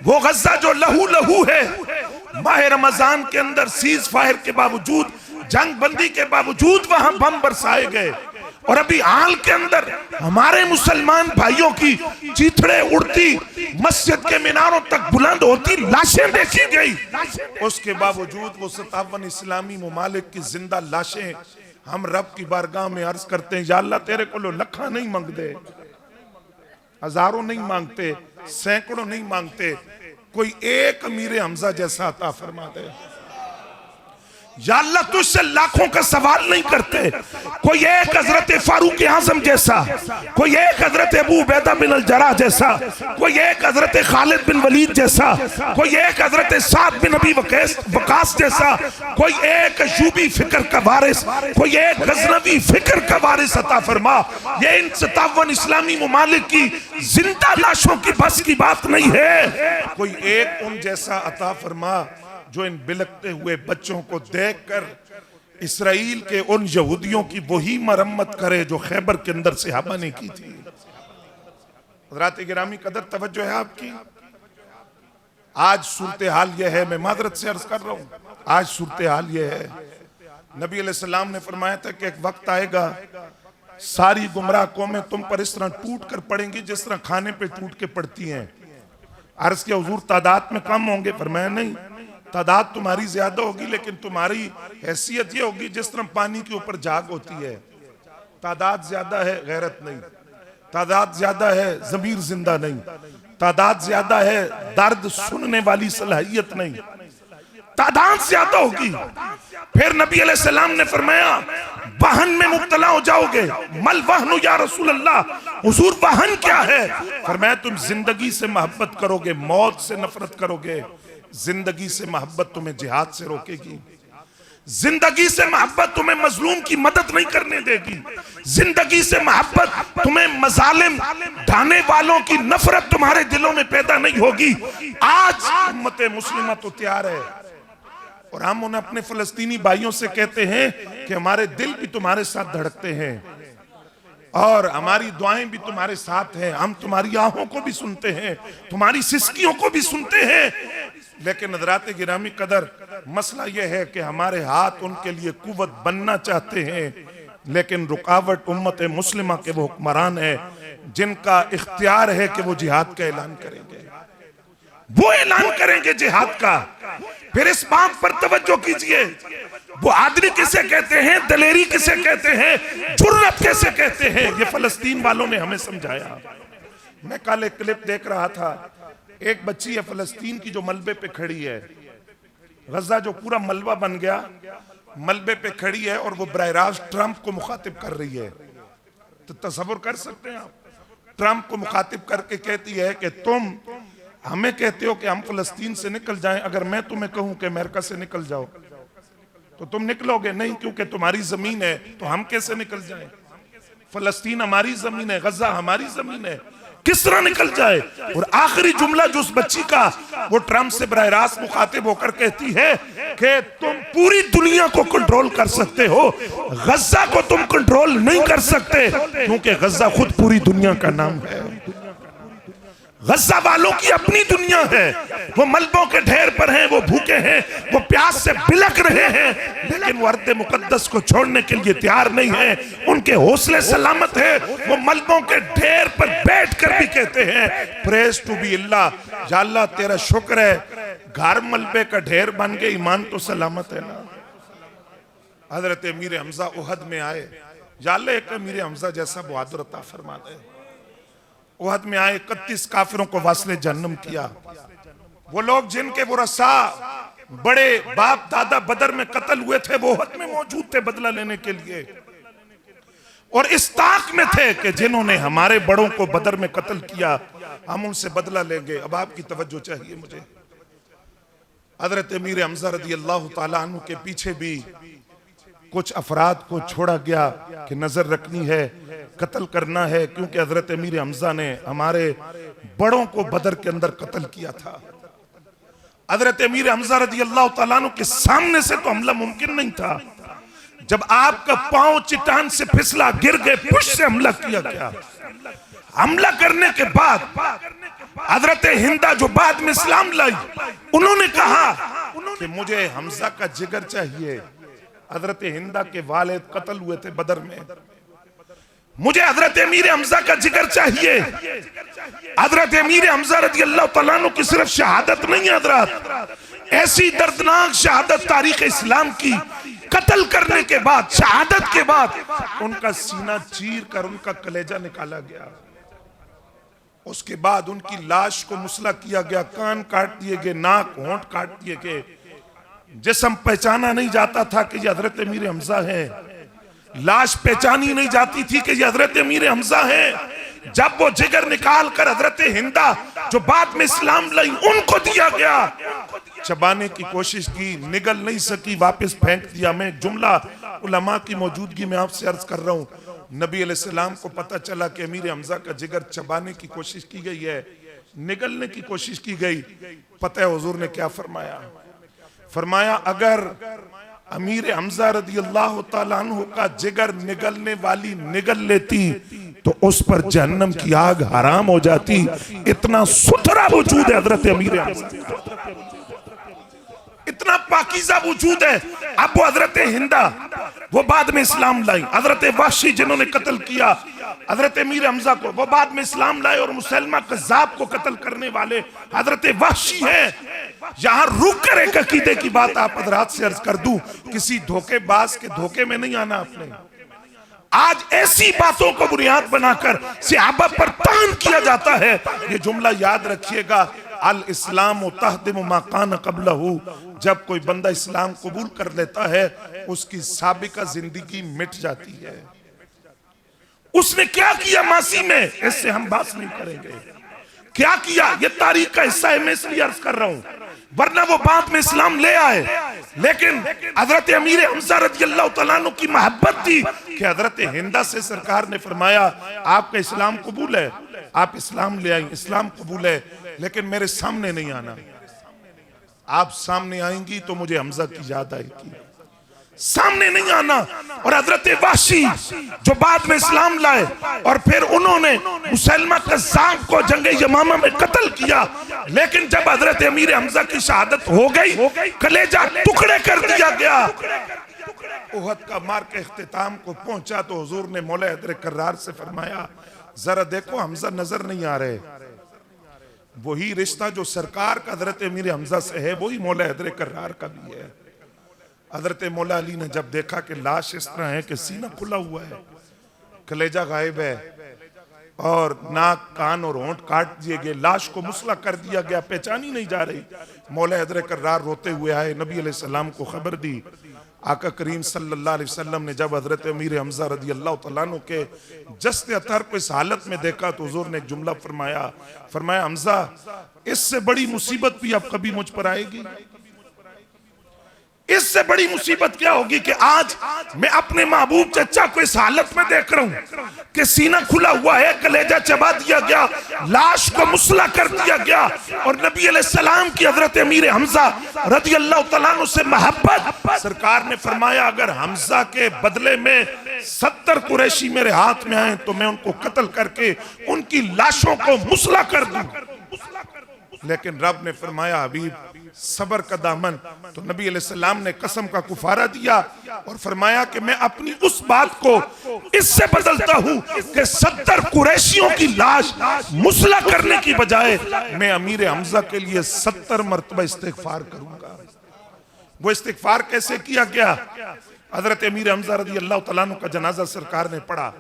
वो गज्जा जो लहू लहू है। माह रमजान के अंदर सीज फायर के बावजूद, जंग बंदी के बावजूद वहां बम बरसाए गए, और अभी हाल के अंदर हमारे मुसलमान भाइयों की चीथड़े उड़ती, मस्जिद के मीनारों तक बुलंद होती लाशें देखी गई। उसके बावजूद वो 57 इस्लामी मुमालिक की जिंदा लाशें हम रब की बारगाह में अर्ज करते हैं, या अल्लाह तेरे को लखा नहीं मांगते, हजारों नहीं मांगते, सैकड़ों नहीं मांगते, कोई एक अमीर हमजा जैसा अता फरमा दे। या अल्लाह तुझसे लाखों का सवाल नहीं करते, कोई एक हजरत फारूक आजम जैसा, कोई एक हजरत अबू उबैदा बिन अल जराह जैसा, कोई एक हजरत खालिद बिन वलीद जैसा, कोई एक हजरत साद बिन अबी वकास जैसा, कोई एक अय्यूबी फिक्र का वारिस, कोई एक गजनवी फिक्र का वारिस अता फरमा। ये इन 57 इस्लामी मुमालिक की जिंदा लाशों की बस की बात नहीं है, कोई एक उन जैसा अता फरमा जो इन बिलकते हुए बच्चों को देखकर इसराइल के उन यहूदियों की वही मरम्मत करे जो खैबर के अंदर सहाबा ने की थी। हज़रात गिरामी कदर तवज्जो है आपकी। आज सूरत हाल यह है, मैं मादरत से अर्ज कर रहा हूं, आज सूरत हाल यह है। नबी अलैहिस्सलाम ने फरमाया था कि एक वक्त आएगा सारी गुमराह कौमें तुम पर इस तरह टूट कर पड़ेंगी जिस तरह खाने पे टूट के पड़ती हैं। अर्ज के हुजूर तादाद में कम होंगे? फरमाया नहीं, तादाद तुम्हारी ज्यादा होगी, लेकिन तुम्हारी हैसियत ये होगी जिस तरह पानी के ऊपर जाग होती है। तादाद ज्यादा है, गैरत नहीं। तादाद ज्यादा है, ज़मीर जिंदा नहीं। तादाद ज्यादा है, दर्द सुनने वाली सलाहियत नहीं। तादाद ज्यादा होगी। फिर नबी अलैहिस्सलाम ने फरमाया वाहन में मुब्तला हो जाओगे। मल वहनु या रसूल अल्लाह, हुजूर वाहन क्या है? फरमाया तुम जिंदगी से मोहब्बत करोगे, मौत से नफरत करोगे। जिंदगी से मोहब्बत तुम्हें जिहाद से रोकेगी, जिंदगी से मोहब्बत तुम्हें मजलूम की मदद नहीं करने देगी, जिंदगी से मोहब्बत तुम्हें मजालिम ढाने वालों की नफरत तुम्हारे दिलों में पैदा नहीं होगी। आज उम्मत मुस्लिमा तो तैयार है, और हम उन्हें अपने फलस्तीनी भाइयों से कहते हैं कि हमारे दिल भी तुम्हारे साथ धड़कते हैं और हमारी दुआएं भी तुम्हारे साथ हैं। हम तुम्हारी आहों को भी सुनते हैं, तुम्हारी सिसकियों को भी सुनते हैं। लेकिन हज़रात गिरामी कदर, मसला यह है कि हमारे हाथ उनके लिए कुव्वत बनना चाहते हैं, लेकिन रुकावट उम्मत मुस्लिमा के वो हुक्मरान है जिनका इख्तियार है कि वो जिहाद का ऐलान करेंगे, वो ऐलान करेंगे जिहाद का। फिर इस बात पर तवज्जो कीजिए, वो आदमी किसे कहते हैं, दलेरी किसे कहते हैं, जुर्रत किसे कहते हैं, ये फलस्तीन वालों ने हमें समझाया। मैं कल एक क्लिप देख रहा था, एक बच्ची है फलस्तीन की जो मलबे पे खड़ी है, गजा जो पूरा मलबा बन गया, मलबे पे खड़ी है और वो बराह रास्त ट्रंप को मुखातिब कर रही है। तो तसव्वुर कर सकते हैं आप, ट्रंप को मुखातिब करके कहती है कि तुम हमें कहते हो कि हम फलस्तीन से निकल जाएं, अगर मैं तुम्हें कहूं कि अमेरिका से निकल जाओ तो तुम निकलोगे नहीं, क्योंकि तुम्हारी जमीन है। तो हम कैसे निकल जाएं? फलस्तीन हमारी जमीन है, गजा हमारी जमीन है, किस तरह निकल जाए? और आखिरी जुमला जो उस बच्ची का, वो ट्रंप से बराह रास्त मुखातिब होकर कहती है कि तुम पूरी दुनिया को कंट्रोल कर सकते हो, गजा को तुम कंट्रोल नहीं कर सकते, क्योंकि गजा खुद पूरी दुनिया का नाम है। गज़ा वालों की अपनी दुनिया है, वो मलबों के ढेर पर हैं, वो भूखे हैं, वो प्यास से बिलक रहे हैं, लेकिन वो अर्द मुकद्दस को छोड़ने के लिए तैयार नहीं है। उनके हौसले सलामत है, वो मलबों के ढेर पर बैठकर भी कहते हैं प्रेज टू बी अल्लाह, या अल्लाह तेरा शुक्र है घर मलबे का ढेर बन गए, ईमान तो सलामत है ना। हजरत अमीर हमजा उहद में आए, या अल्लाह एक अमीर हमजा जैसा बहादुर अता फरमा दे। उहद में आए, 31 काफिरों को वास्ले जन्नम किया। वो लोग जिनके बुरसा बड़े बाप दादा बदर में कत्ल हुए थे, वो उहद में मौजूद थे बदला लेने के लिए, और इस ताक में थे कि जिन्होंने हमारे बड़ों को बदर में कत्ल किया हम उनसे बदला लेंगे। अब आपकी तवज्जो चाहिए मुझे। हजरत अमीर हमजा रदी अल्लाह ताला अन्हु के पीछे भी कुछ अफराद को छोड़ा गया कि नजर रखनी है, कत्ल करना है, क्योंकि हजरत अमीर हमजा ने हमारे बड़ों को बदर के अंदर कत्ल किया था। हजरत अमीर हमजा रदी अल्लाह तआला अन्हु के सामने से तो हमला मुमकिन नहीं था। जब आपका पांव चट्टान से फिसला, गिर गए, पुश से हमला किया गया। हमला करने के बाद हजरत हिंदा जो बाद में इस्लाम लाई, उन्होंने कहा कि मुझे हमजा का जिगर चाहिए। हजरत हिंदा के वालिद कत्ल हुए थे बदर में, मुझे हजरत अमीर हमजा का जिगर चाहिए। हजरत अमीर हमजा रज़ी अल्लाह तआला अन्हु की सिर्फ शहादत नहीं है हजरत, ऐसी दर्दनाक शहादत तारीख इस्लाम की, कत्ल करने के बाद, शहादत के बाद उनका सीना चीर कर उनका कलेजा निकाला गया। उसके बाद उनकी लाश को मुसला किया गया, कान काट दिए गए, नाक होंठ काट दिए गए, जिस्म पहचाना नहीं जाता था कि ये हजरत अमीर हमजा है, लाश पहचानी नहीं जाती थी कि ये हजरत अमीर हमजा है। जब वो जिगर निकाल कर हजरत हिंदा जो बाद में इस्लाम लाई उनको दिया गया, चबाने की कोशिश की, निगल नहीं सकी, वापस फेंक दिया। मैं जुमला उलमा की मौजूदगी में आपसे अर्ज कर रहा हूँ, नबी अलैहिस्सलाम को पता चला कि अमीर हमजा का जिगर चबाने की कोशिश की गई है, निगलने की कोशिश की गई। पता है हुजूर ने क्या फरमाया? फरमाया अगर अमीर हमजा रज़ी अल्लाह तआला अन्हु का जिगर निगलने वाली निगल लेती तो उस पर जहन्नम की आग हराम हो जाती। इतना सुथरा वजूद है हजरत अमीर हमजा, इतना पाकीज़ा वजूद है। अब वो हजरत हिंदा वो बाद में इस्लाम लाई, हजरत वाशी जिन्होंने कत्ल किया हजरत अमीर हमजा को, वो बाद में इस्लाम लाए, और मुसलमा कज़्ज़ाब को कत्ल करने वाले हजरत वाशी हैं। यहां रुक कर एक अकीदे की बात आप हजरात से अर्ज कर दूं, किसी धोखेबाज के धोखे में नहीं आना आपने। आज ऐसी बातों को बुनियाद बनाकर सहाबा पर तान किया जाता है। ये जुमला याद रखिएगा, अल इस्लाम तहदिम मा कान क़ब्लहू, जब कोई बंदा इस्लाम कबूल कर लेता है उसकी साबिका जिंदगी मिट जाती है। उसने क्या किया मासी में, इससे हम बात नहीं करेंगे, क्या किया ये तारीख का हिस्सा है, मैं इसलिए अर्ज कर रहा हूं, वरना वो बाद में इस्लाम ले आए। लेकिन हजरत अमीर हमजा रज़ी अल्लाह तआला अन्हु की मोहब्बत थी कि हजरत हिंदा से सरकार ने फरमाया आपका इस्लाम कबूल है, आप इस्लाम ले आई, इस्लाम कबूल है, लेकिन मेरे सामने नहीं आना। आप सामने आएंगी तो मुझे हमजा की याद आएगी, सामने नहीं आना। और हजरत वाशी जो बाद में इस्लाम लाए और फिर उन्होंने मुसलमा कज़्ज़ाब को जंगे यमामा में कत्ल किया, लेकिन जब हजरत अमीर हमजा की शहादत हो गई, कलेजा टुकड़े कर दिया गया। उहद का मार के इख्तिताम को पहुंचा तो हुजूर ने मौला हैदर कर्रार से फरमाया जरा देखो हमजा नजर नहीं आ रहे। वही रिश्ता जो सरकार का हजरत अमीर हमजा से है वही मौला हैदर कर्रार का भी है। हजरत मौला अली ने जब देखा कि लाश इस तरह है कि सीना खुला हुआ है, कलेजा गायब है और नाक कान और होंठ काट दिए गए, लाश को मुसला कर दिया गया, पहचानी नहीं जा रही, मौला हैदर कर्रार रोते हुए आए, नबी अलैहिस्सलाम को खबर दी। आका करीम सल्लल्लाहु अलैहि वसल्लम ने जब हजरत अमीर हमजा रज़ी अल्लाह तआला अन्हु के जस्ते अतर को इस हालत में देखा तो हुजूर ने एक जुमला फरमाया, फरमाया हमजा इससे बड़ी मुसीबत भी अब कभी मुझ पर आएगी। इससे बड़ी मुसीबत क्या होगी कि आज मैं अपने महबूब चचा को इस हालत में देख रहा हूं कि सीना खुला हुआ है, कलेजा चबा दिया गया, लाश को मुसला कर दिया गया, और नबी अलैहिस्सलाम की हजरत अमीर हमजा रज़ी अल्लाह तआला अन्हु से मोहब्बत। सरकार ने फरमाया अगर हमजा के बदले में 70 कुरैशी मेरे हाथ में आए तो मैं उनको कत्ल करके उनकी लाशों को मुसला कर दूं। लेकिन रब ने फरमाया हबीब सबर का दामन। तो नबी अलैहिस्सलाम ने कसम का कुफारा दिया और फरमाया कि मैं अपनी उस बात को इससे बदलता हूं कि 70 कुरैशियों की लाश मुसला करने की बजाय मैं अमीर हमजा के लिए 70 मरतबा इस्तिगफार करूंगा। वो इस्तिगफार कैसे किया गया? हजरत अमीर हमजा रज़ी अल्लाह तआला अन्हु का जनाजा सरकार ने पढ़ा।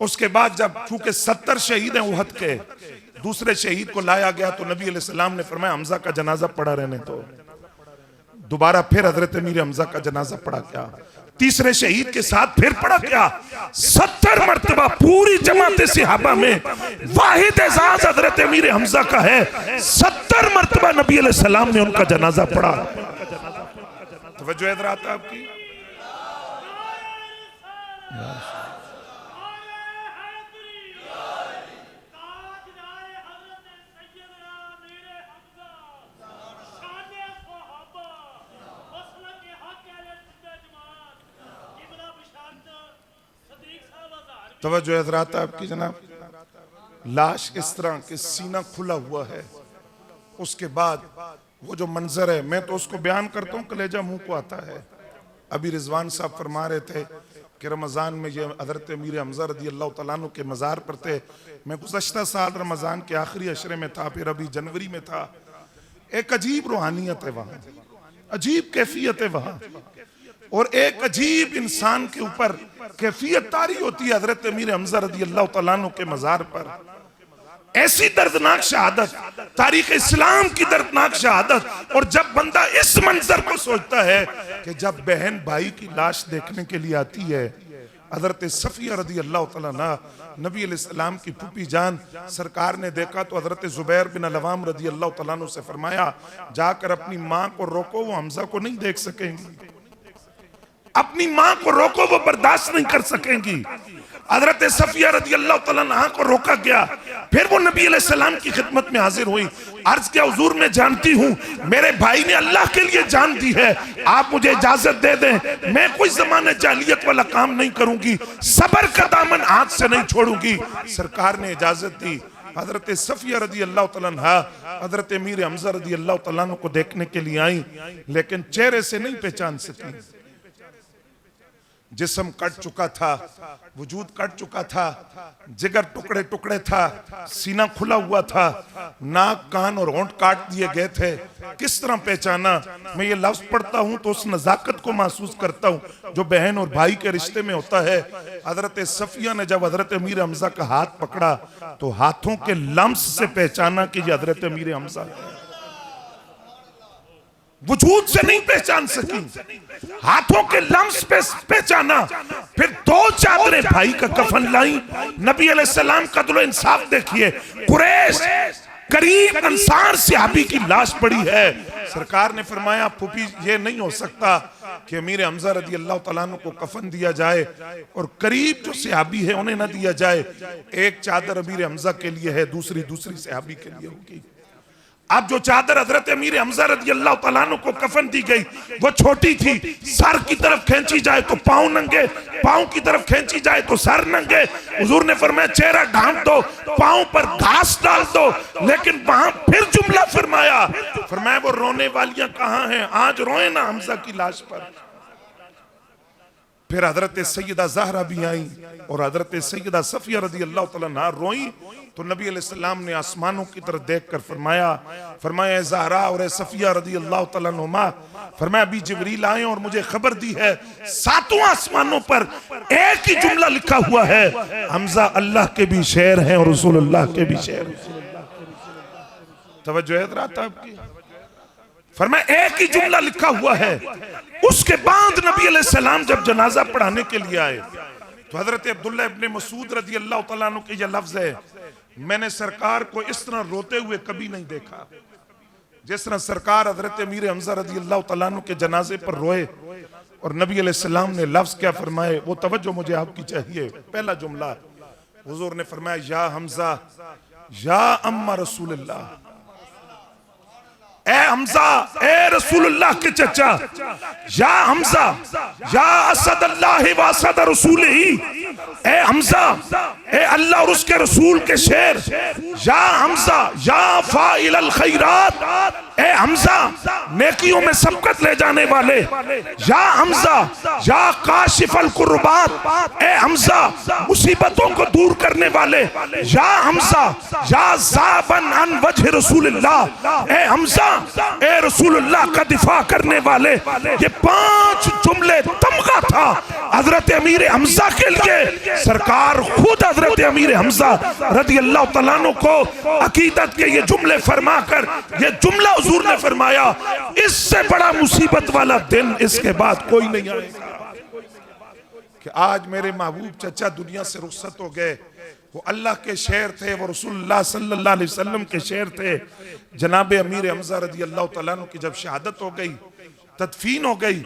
उसके बाद जब चूंकि 70 शहीद हैं उहद के, दूसरे शहीद को लाया गया तो नबी अलैहिस्सलाम ने फरमाया हमजा का जनाजा पढ़ा रहने तो। दोबारा फिर हजरत अमीर हमजा का जनाजा पढ़ा क्या? तीसरे शहीद के साथ फिर पढ़ा क्या? 70 मरतबा पूरी जमात सहाबा में वाहिद एजाज हजरत अमीर हमजा का है। 70 मरतबा नबी अलैहिस्सलाम ने उनका जनाजा पढ़ा। तवज्जो है हज़रात आपकी? तवज्जो हज़रात आपकी जनाब। लाश इस तरह के सीना खुला हुआ है, उसके बाद वो जो मंजर है मैं तो उसको बयान करता हूँ कलेजा मुंह को आता है। अभी रिजवान साहब फरमा रहे थे कि रमज़ान में ये हज़रत अमीर हमजा रज़ी अल्लाह तआला अन्हु के मज़ार पर थे। मैं गुज़श्ता साल रमज़ान के आखिरी अशरे में था, फिर अभी जनवरी में था। एक अजीब रूहानियत है वहाँ, अजीब कैफियत है वहाँ, और एक अजीब इंसान के ऊपर कैफियत तारी होती है हज़रत अमीर हमजा रज़ी अल्लाह तआला अन्हु के मज़ार पर। ऐसी दर्दनाक शहादत, तारीख इस्लाम की दर्दनाक शहादत। और जब बंदा इस मंजर को सोचता है कि जब बहन भाई की लाश देखने के लिए आती है, हजरत सफिया रज़ी अल्लाह तआला अन्हा नबी अलैहिस्सलाम की फूफी जान, सरकार ने देखा तो हजरत जुबैर बिन अल-अवाम रज़ी अल्लाह तआला अन्हु से फरमाया जाकर अपनी माँ को रोको, वो हमजा को नहीं देख सकेंगी। अपनी माँ को रोको, वो बर्दाश्त नहीं कर सकेंगी। हजरत सफिया रज़ी अल्लाह तआला अन्हा को रोका गया। फिर वो नबी अलैहिस्सलाम की खिदमत में हाजिर हुई। अर्ज किया हुजूर मैं जानती हूँ मेरे भाई ने अल्लाह के लिए जान दी है, आप मुझे इजाजत दे दें, मैं कोई ज़माने जाहिलियत वाला काम नहीं करूंगी, सबर का दामन हाथ से नहीं छोड़ूंगी। सरकार ने इजाजत दी। हजरत सफिया रज़ी अल्लाह तआला अन्हा हजरत अमीर हमजा रज़ी अल्लाह तआला अन्हु को देखने के लिए आई, लेकिन चेहरे से नहीं पहचान सकी। जिस्म कट चुका था, वजूद कट चुका था, जिगर टुकड़े टुकड़े था, सीना खुला हुआ था, नाक कान और होंठ काट दिए गए थे। किस तरह पहचाना? मैं ये लफ्ज पढ़ता हूँ तो उस नजाकत को महसूस करता हूँ जो बहन और भाई के रिश्ते में होता है। हजरत सफिया ने जब हजरत अमीर हमजा का हाथ पकड़ा तो हाथों के लम्स से पहचाना कि ये हजरत अमीर हमजा है। वजूद से नहीं पहचान सकी, हाथों के लम्स पे पहचाना। फिर 2 चादरें भाई का कफन लाई। नबी अलैहिस्सलाम का दुलो इंसाफ देखिए, कुरैश करीब अंसार सहाबी की लाश पड़ी है। सरकार ने फरमाया फूफी ये नहीं हो सकता कि अमीर हमजा रज़ी अल्लाह तआला अन्हु को कफन दिया जाए और करीब जो सहाबी है उन्हें ना दिया जाए। एक चादर अमीर हमजा के लिए है, दूसरी सहाबी के लिए होगी। अब जो चादर हजरत अमीर हमजा रज़ी अल्लाह तआला अन्हु को कफन दी गई वो छोटी थी, सर की तरफ खींची जाए तो पांव नंगे, पांव की तरफ खींची जाए तो सर नंगे। हुजूर ने फरमाया चेहरा ढांप दो, पांव पर घास डाल दो। लेकिन वहां फिर जुमला फरमाया वो रोने वालियां कहां हैं, आज रोए ना हमजा की लाश पर। फिर हजरत सैयदा ज़हरा भी आई और हजरत सैयदा सफिया रज़ी अल्लाह तआला अन्हा रोई तो नबी अलैहिस्सलाम ने आसमानों की तरफ देखकर फरमाया ज़हरा और सफिया रज़ी अल्लाह तआला अन्हुमा, फरमाया अभी जिब्रील आए और मुझे खबर दी है 7 आसमानों पर एक ही जुमला लिखा हुआ है, हमजा अल्लाह के भी शेर हैं और रसूलुल्लाह के भी शेर। तवज्जो है हज़रात आपकी? फरमाया एक ही जुमला लिखा हुआ है। उसके बाद नबी अलैहिस्सलाम जब जनाजा पढ़ाने के लिए आए तो हजरत अब्दुल्लाह इब्ने मसूद रज़ी अल्लाह तआला अन्हु के ये लफ्ज है, मैंने सरकार को इस तरह रोते हुए कभी नहीं देखा जिस तरह सरकार हजरत अमीर हमजा रज़ी अल्लाह तआला अन्हु के जनाजे पर रोए। और नबी अलैहिस्सलाम ने लफ्ज क्या फरमाए वो तवज्जो मुझे आपकी चाहिए। पहला जुमला हुजूर ने फरमाया या हमजा या अम्मा रसूलुल्लाह,
ए हमजा, ए रसूलुल्लाह के चचा, या हमजा या असद अल्लाह व असद रसूल ही, ए हमजा, ए अल्लाह और उसके रसूल के शेर, या हमजा या फाइल अल खैरात, ए हमजा नेकियों में सबकत ले जाने वाले, या हमजा या काशिफ अल कुर्बात, ए हमजा मुसीबतों को दूर करने वाले, या हमजा या ज़ाबन अन वजह रसूलुल्लाह, ए हमजा ए रसूलुल्लाह का दिफा करने वाले। ये 5 जुमले तमगा था हजरत अमीर हमजा के लिए। सरकार खुद हजरत अमीर हमजा रदी अल्लाह तआला अन्हु को अकीदत के ये जुमले फरमाकर, ये जुमला हुजूर ने फरमाया, इससे बड़ा मुसीबत वाला दिन इसके बाद कोई नहीं आएगा। कि आज मेरे महबूब चचा दुनिया से रुखसत हो गए। वो अल्लाह के शेर थे, वो रसूलुल्लाह सल्लल्लाहु अलैहि वसल्लम के शेर थे। जनाब अमीर हमजा रदी अल्लाह तआला अन्हु की जब शहादत हो गई, तदफीन हो गई,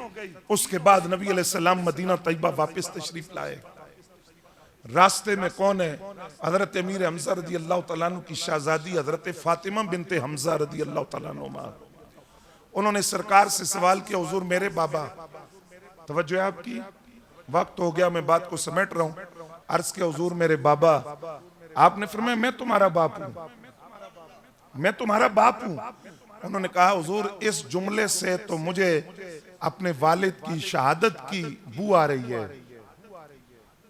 उसके बाद नबी अलैहिस्सलाम मदीना तैयबा वापस तशरीफ लाए। रास्ते में कौन है? हजरत अमीर हमजा रदी अल्लाह तआला अन्हु की शहजादी हजरत फातिमा बिनते हमजा रदी अल्लाह तआला अन्हुमा। उन्होंने सरकार से सवाल किया, हुजूर मेरे बाबा, तवज्जो है आपकी, वक्त हो गया, मैं बात को समेट रहा हूं। अर्ज के हुजूर मेरे बाबा, आपने फरमाया मैं तुम्हारा बाप हूं, मैं तुम्हारा बाप हूं। उन्होंने कहा हुजूर इस जुमले से तो मुझे अपने वालिद की शहादत की बू आ रही है,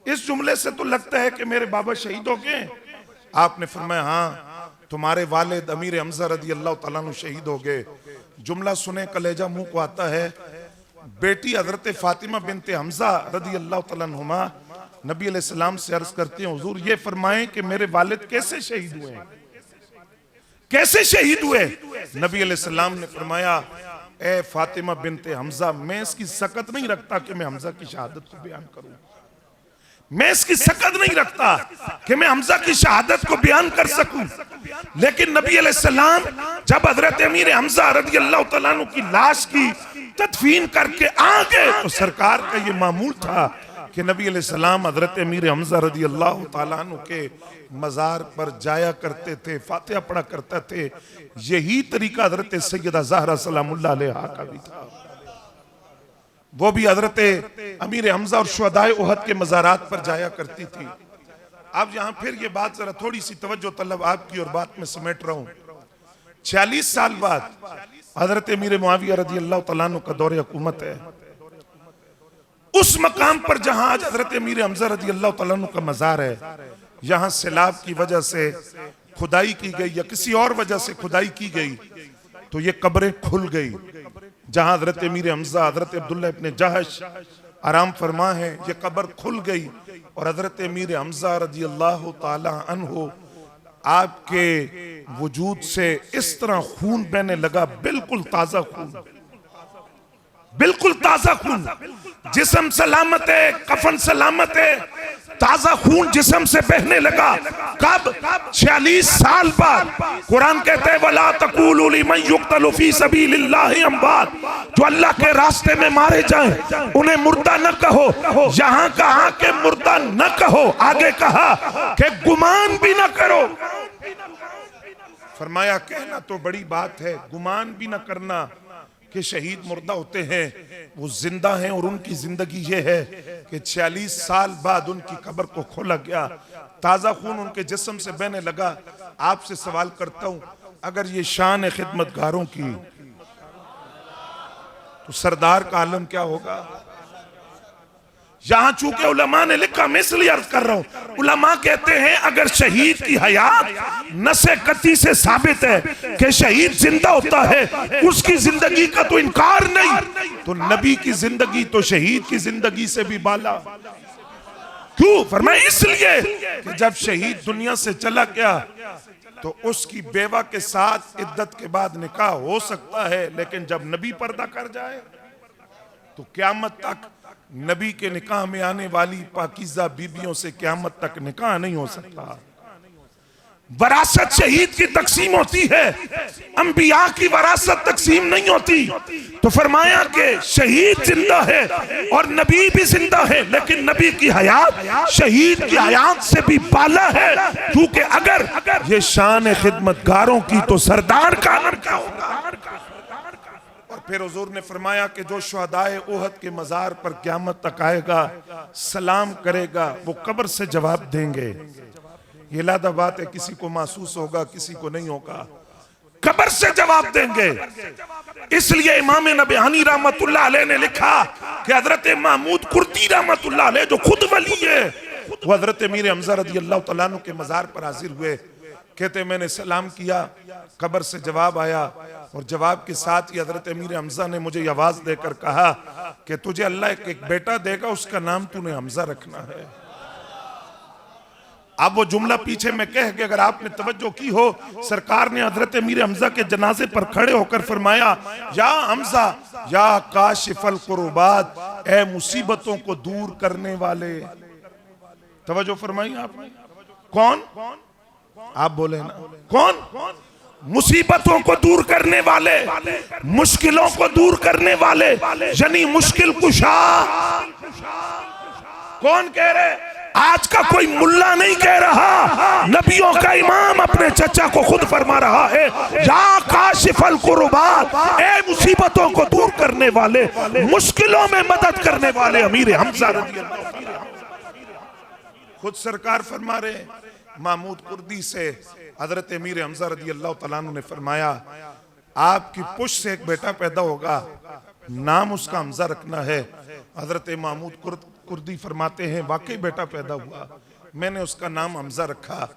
इस जुमले से तो लगता है कि मेरे बाबा शहीद हो गए। आपने फरमाया हाँ, तुम्हारे वालिद अमीर हमजा रदी अल्लाह तआला अन्हु शहीद हो गए। जुमला सुने कलेजा मुंह को आता है। बेटी हजरत फातिमा बिनते हमजा रदी अल्लाह तआला अन्हुमा नबी अलैहिस्सलाम से अर्ज करती हैं, हुजूर ये फरमाएं कि मेरे वालिद कैसे शहीद हुए, कैसे शहीद हुए? नबी अलैहिस्सलाम ने फरमाया, ए फातिमा बिनते हमजा, मैं इसकी सकत नहीं रखता कि मैं हमजा की शहादत को बयान करूं, मैं इसकी सकत नहीं रखता कि मैं हमजा की शहादत को बयान कर सकूं। लेकिन नबी अलैहिस्सलाम जब हजरत अमीर हमजा रदी अल्लाह तआला अन्हु की लाश की तदफीन करके आ गए, तो सरकार का ये मामूल था कि नबी अलैहिस्सलाम हजरत अमीर हमजा रदी अल्लाह तआला अन्हु के मज़ार पर जाया करते थे, फातिहा पढ़ा करते थे। यही तरीका हजरत सैयदा ज़हरा सलामुल्लाह अलैहा का भी था। वो भी हजरत अमीर हमजा और शुहदाए उहद के मज़ारात पर जाया करती थी। अब यहाँ फिर ये बात जरा थोड़ी सी तवज्जो तलब आपकी और बात में समेट रहा हूँ। 46 साल बाद हजरत अमीर मुआविया रज़ी अल्लाह तआला अन्हु का दौरे हुकूमत है। उस मकाम पर जहां आज हजरत अमीर हमजा रज़ी अल्लाह तआला अन्हु का मज़ार है, यहाँ सैलाब की वजह से खुदाई की गई या किसी और वजह से खुदाई की गई, तो ये कब्रें खुल गई। जहां हजरत अमीर हमजा, हजरत अब्दुल्लाह इब्ने जहश आराम फरमा है, ये कब्र खुल गई और हजरत अमीर हमजा रज़ी अल्लाह तआला अन्हु आपके वजूद से इस तरह खून बहने लगा, बिल्कुल ताजा खून, बिल्कुल ताजा खून। जिस्म सलामत है, कफन सलामत है, ताजा खून जिस्म से बहने लगा। कब? 46 साल बाद। कुरान कहते हैं वला तक़ूलू लिमन युक़तलु फ़ी सबीलिल्लाहि अमवात, जो अल्लाह के रास्ते में मारे जाएं उन्हें मुर्दा न कहो। यहाँ कहा कि मुर्दा न कहो, आगे कहा कि गुमान भी न करो। फरमाया कहना तो बड़ी बात है, गुमान भी न करना कि शहीद मुर्दा होते हैं, वो जिंदा हैं और उनकी जिंदगी ये है कि 46 साल बाद उनकी कब्र को खोला गया, ताज़ा खून उनके जिस्म से बहने लगा। आपसे सवाल करता हूं, अगर ये शान है खिदमतगारों की, तो सरदार का आलम क्या होगा? यहां चूंकि उलमा ने लिखा, मैं इसलिए अर्ज कर रहा हूं, उलमा कहते हैं अगर शहीद की हयात नसे कती से साबित है कि शहीद जिंदा होता है, उसकी जिंदगी का तो इनकार नहीं, तो नबी की जिंदगी तो शहीद की जिंदगी से भी बाला। क्यों? फरमाया इसलिए कि जब शहीद दुनिया से चला गया तो उसकी बेवा के साथ इद्दत के बाद निकाह हो सकता है, लेकिन जब नबी पर्दा कर जाए तो क़यामत तक नबी के निकाह में आने वाली पाकीज़ा बीबियों से क़यामत तक निकाह नहीं हो सकता। वरासत शहीद की तकसीम होती है, अंबिया की वरासत तकसीम नहीं होती। तो फरमाया कि शहीद जिंदा है और नबी भी जिंदा है, लेकिन नबी की हयात शहीद की हयात से भी बाला है, क्योंकि अगर ये शान खिदमतगारों की तो सरदार का आलम क्या होगा?
फिर हुजूर ने फरमाया कि जो शुहदाए ओहद के मज़ार पर क़यामत तक आएगा, सलाम करेगा, वो कब्र से जवाब देंगे। ये लादा बात है, किसी को महसूस होगा, किसी को नहीं होगा, कब्र से जवाब देंगे। इसलिए इमाम नबहानी रहमतुल्लाह अलैह ने लिखा कि हजरत महमूद कुर्दी रहमतुल्लाह अलैह जो खुद वली है, वो हजरत मीर हमजा रज़ी अल्लाह तआला अन्हु के मज़ार पर हाजिर हुए। कहते मैंने सलाम किया, कब्र से जवाब आया, और जवाब के साथ ही हजरत मीर हमजा ने मुझे आवाज देकर कहा कि तुझे अल्लाह एक बेटा देगा, उसका नाम तूने हमजा रखना है। अब वो जुमला पीछे में कह के अगर आपने तवज्जो की हो, सरकार ने हजरत मीर हमजा के जनाजे पर खड़े होकर फरमाया, या हमजा या काशिफल कुर्बात, ए मुसीबतों को दूर करने वाले। तवज्जो फरमाई आपने, कौन? आप बोले ना, कौन? मुसीबतों को दूर करने वाले, मुश्किलों को दूर करने वाले, यानी मुश्किल कुशा। कौन कह रहे? आज का कोई मुल्ला नहीं कह रहा, नबियों का इमाम अपने चचा को खुद फरमा रहा है, या काशिफल कुर्बात, ए मुसीबतों को दूर करने वाले, मुश्किलों में मदद करने वाले अमीर हमजा रज़ी अल्लाह तआला। खुद सरकार फरमा रहे, महमूद कुर्दी से हजरत अमीर हमजा रज़ी अल्लाह तआला अन्हु ने फरमाया, आपकी पुश से एक बेटा पैदा होगा, नाम उसका हमजा रखना है। हजरत महमूद कुर्दी फरमाते हैं, वाकई बेटा पैदा हुआ, मैंने उसका नाम हमजा रखा।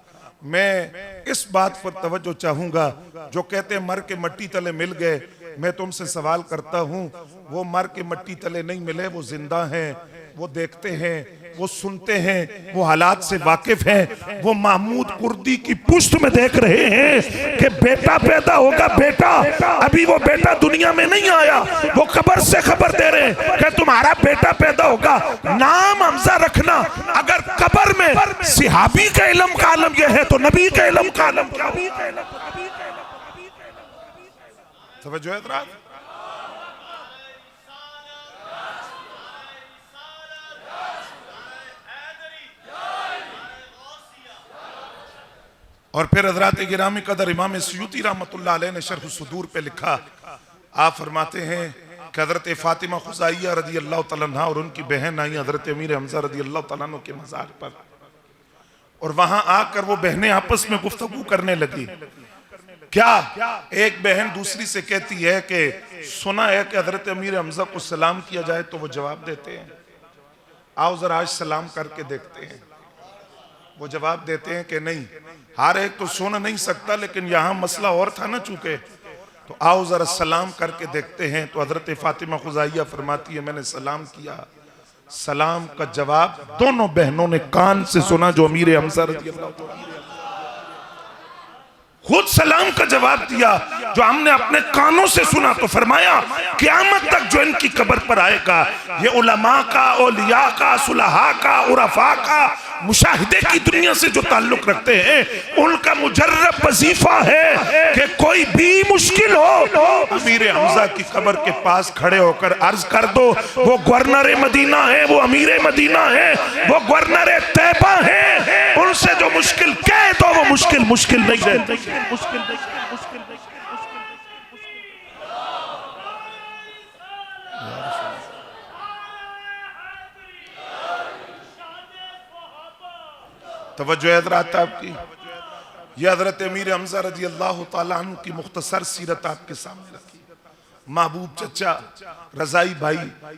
मैं इस बात पर तवज्जो चाहूंगा, जो कहते हैं मर के मट्टी तले मिल गए, मैं तुमसे सवाल करता हूं, वो मर के मट्टी तले नहीं मिले, वो जिंदा हैं, वो देखते हैं, वो सुनते हैं, वो हालात से वाकिफ हैं। वो महमूद कुर्दी की पुश्त में देख रहे हैं कि बेटा पैदा होगा, बेटा, अभी वो बेटा दुनिया में नहीं आया, वो कब्र से खबर दे रहे हैं कि तुम्हारा बेटा पैदा होगा, नाम हमजा रखना। अगर कब्र में सिहाबी का इल्म का आलम यह है, तो नबी का इल्म का आलम क्या होगा? समझो एतराज? और फिर हज़रात गिरामी कदर इमाम सयूती रहमतुल्लाह अलैह ने शरह सुदूर पे लिखा, आप फरमाते हैं कि हज़रत फातिमा खुज़ाइया रज़ी अल्लाह तआला अन्हा और उनकी बहन आई हज़रत अमीर हमजा रज़ी अल्लाह तआला अन्हु के मज़ार पर, और वहां आकर वो बहनें आपस में गुफ्तगू करने लगी। क्या एक बहन दूसरी से कहती है कि सुना है कि हज़रत अमीर हमजा को सलाम किया जाए, तो वो जवाब देते हैं, आओ जरा आज सलाम करके देखते हैं। वो जवाब देते हैं कि नहीं, हर एक तो सुन नहीं सकता, लेकिन यहाँ मसला और था ना चूंकि, तो आओ जरा सलाम करके देखते हैं। तो हजरत फातिमा खुज़ाइया फरमाती है, मैंने सलाम किया, सलाम का जवाब दोनों बहनों ने कान से सुना, जो अमीर हमजा रज़ी अल्लाह तआला खुद सलाम का जवाब दिया, जो हमने अपने कानों से सुना। तो फरमाया, क़यामत तक जो इनकी कब्र पर आएगा, ये उलमा का, औलिया का, सुलहा का, उरफा का, मुशाहिदे की दुनिया से जो ताल्लुक रखते हैं, उनका मुजर्रब वजीफा है कि कोई भी मुश्किल हो, अमीर हमजा की कब्र के पास खड़े होकर अर्ज कर दो, वो गवर्नर मदीना है, वो अमीर मदीना है, वो गवर्नर तैबा है, उनसे जो मुश्किल कह दो, वो मुश्किल मुश्किल नहीं रहती। तवज्जो हज़रात आपकी, यह हज़रत अमीर हमजा रज़ी अल्लाह तआला अन्हु की मुख्तसर सीरत आपके सामने रखी। महबूब चचा, रज़ाई भाई,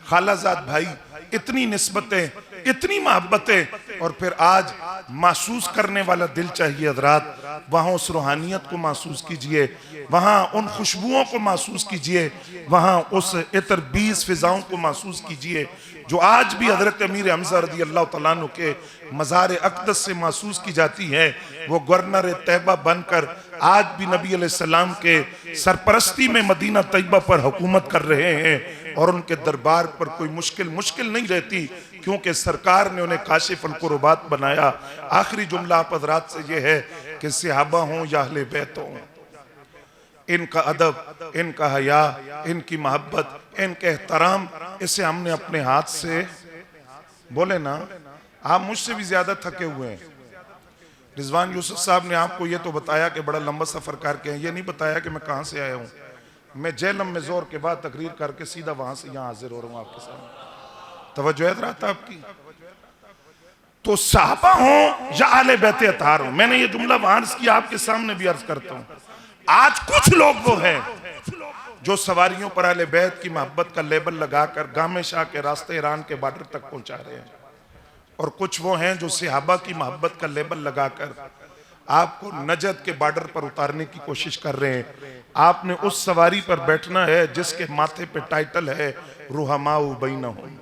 खालाजाद भाई, इतनी निस्बतें, इतनी मोहब्बतें, और फिर आज महसूस करने वाला दिल चाहिए हज़रात। वहाँ उस रूहानियत को महसूस कीजिए, वहाँ उन खुशबुओं को महसूस कीजिए, वहाँ उस इतर 20 फिजाओं को महसूस कीजिए जो आज भी हज़रत अमीर हमजा रज़ी अल्लाह तआला अन्हु के मज़ार अक़दस से महसूस की जाती है। वो गवर्नर तैबा बनकर आज भी नबी अलैहिस्सलाम के सरपरस्ती में मदीना तैयबा पर हुकूमत कर रहे हैं, और उनके दरबार पर कोई मुश्किल नहीं रहती, क्योंकि सरकार ने उन्हें काशिफुल कुर्बात बनाया। आखिरी जुमला आप हज़रात से ये है कि सहाबा हों या अहले बैत हों, इनका अदब, इनका हया, इनकी मोहब्बत, इनके एहतराम, इसे हमने अपने हाथ से, बोले ना, आप मुझसे भी ज्यादा थके हुए हैं। रिजवान यूसुफ साहब ने आपको ये तो बताया कि बड़ा लंबा सफर करके हैं, ये नहीं बताया कि मैं कहाँ से आया हूँ। मैं जेलम में जोर के बाद तकरीर करके सीधा वहां से यहां हाजिर हो रहा हूं आपके सामने। तवज्जो है रात आपकी? तो साहबा हो या आले बैते अतार हो, मैंने ये जुमला वहां किया, आपके सामने भी अर्ज करता हूं। आज कुछ लोग वो हैं जो सवारियों पर आले बैत की मोहब्बत का लेबल लगाकर गामे शाह के रास्ते ईरान के बॉर्डर तक पहुंचा रहे हैं, और कुछ वो हैं जो सहाबा की मोहब्बत का लेबल लगाकर आपको नजद के बॉर्डर पर उतारने की कोशिश कर रहे हैं। आपने उस सवारी पर बैठना है जिसके माथे पे टाइटल है रुहमाउ बैनहुम।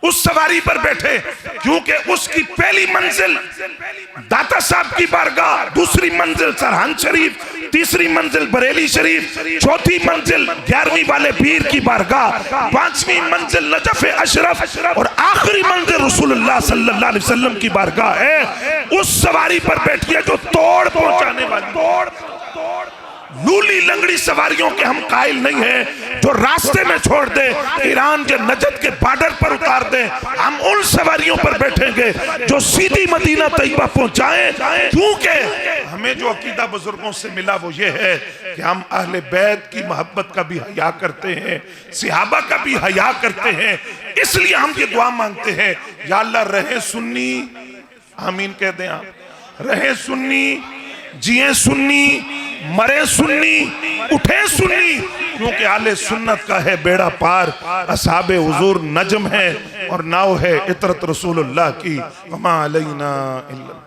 उस सवारी पर बैठे, क्योंकि उसकी पहली मंजिल दाता साहब की बारगाह, दूसरी मंजिल सरहंद शरीफ, तीसरी मंजिल बरेली शरीफ, चौथी मंजिल 11वीं वाले पीर की बारगाह, 5वीं मंजिल नजफ अशरफ और आखिरी मंजिल रसूलुल्लाह सल्लल्लाहु अलैहि वसल्लम की बारगाह है। उस सवारी पर बैठिए जो तोड़ पहुंचाने वाली, तोड़ लूली लंगड़ी सवारियों के हम कायल नहीं है, जो रास्ते में छोड़ दे, ईरान के नजद के बॉर्डर पर उतार दे। हम उन सवारियों पर बैठेंगे जो सीधी मदीना तैयबा पहुंचाएं, क्योंकि हमें जो अकीदा बुजुर्गों से मिला वो ये है कि हम अहले बैत की मोहब्बत का भी हया करते हैं, सहाबा का भी हया करते हैं। इसलिए हम ये दुआ मांगते हैं, या अल्लाह रहे सुन्नी, आमीन कह दें आप, रहे सुन्नी, जिए सुन्नी, मरे सुन्नी, उठे सुन्नी, क्योंकि आले सुन्नत का है बेड़ा पार। असहाबे हुजूर नजम है और नाव है इतरत रसूलुल्लाह की, वमा अलैना इल्ला।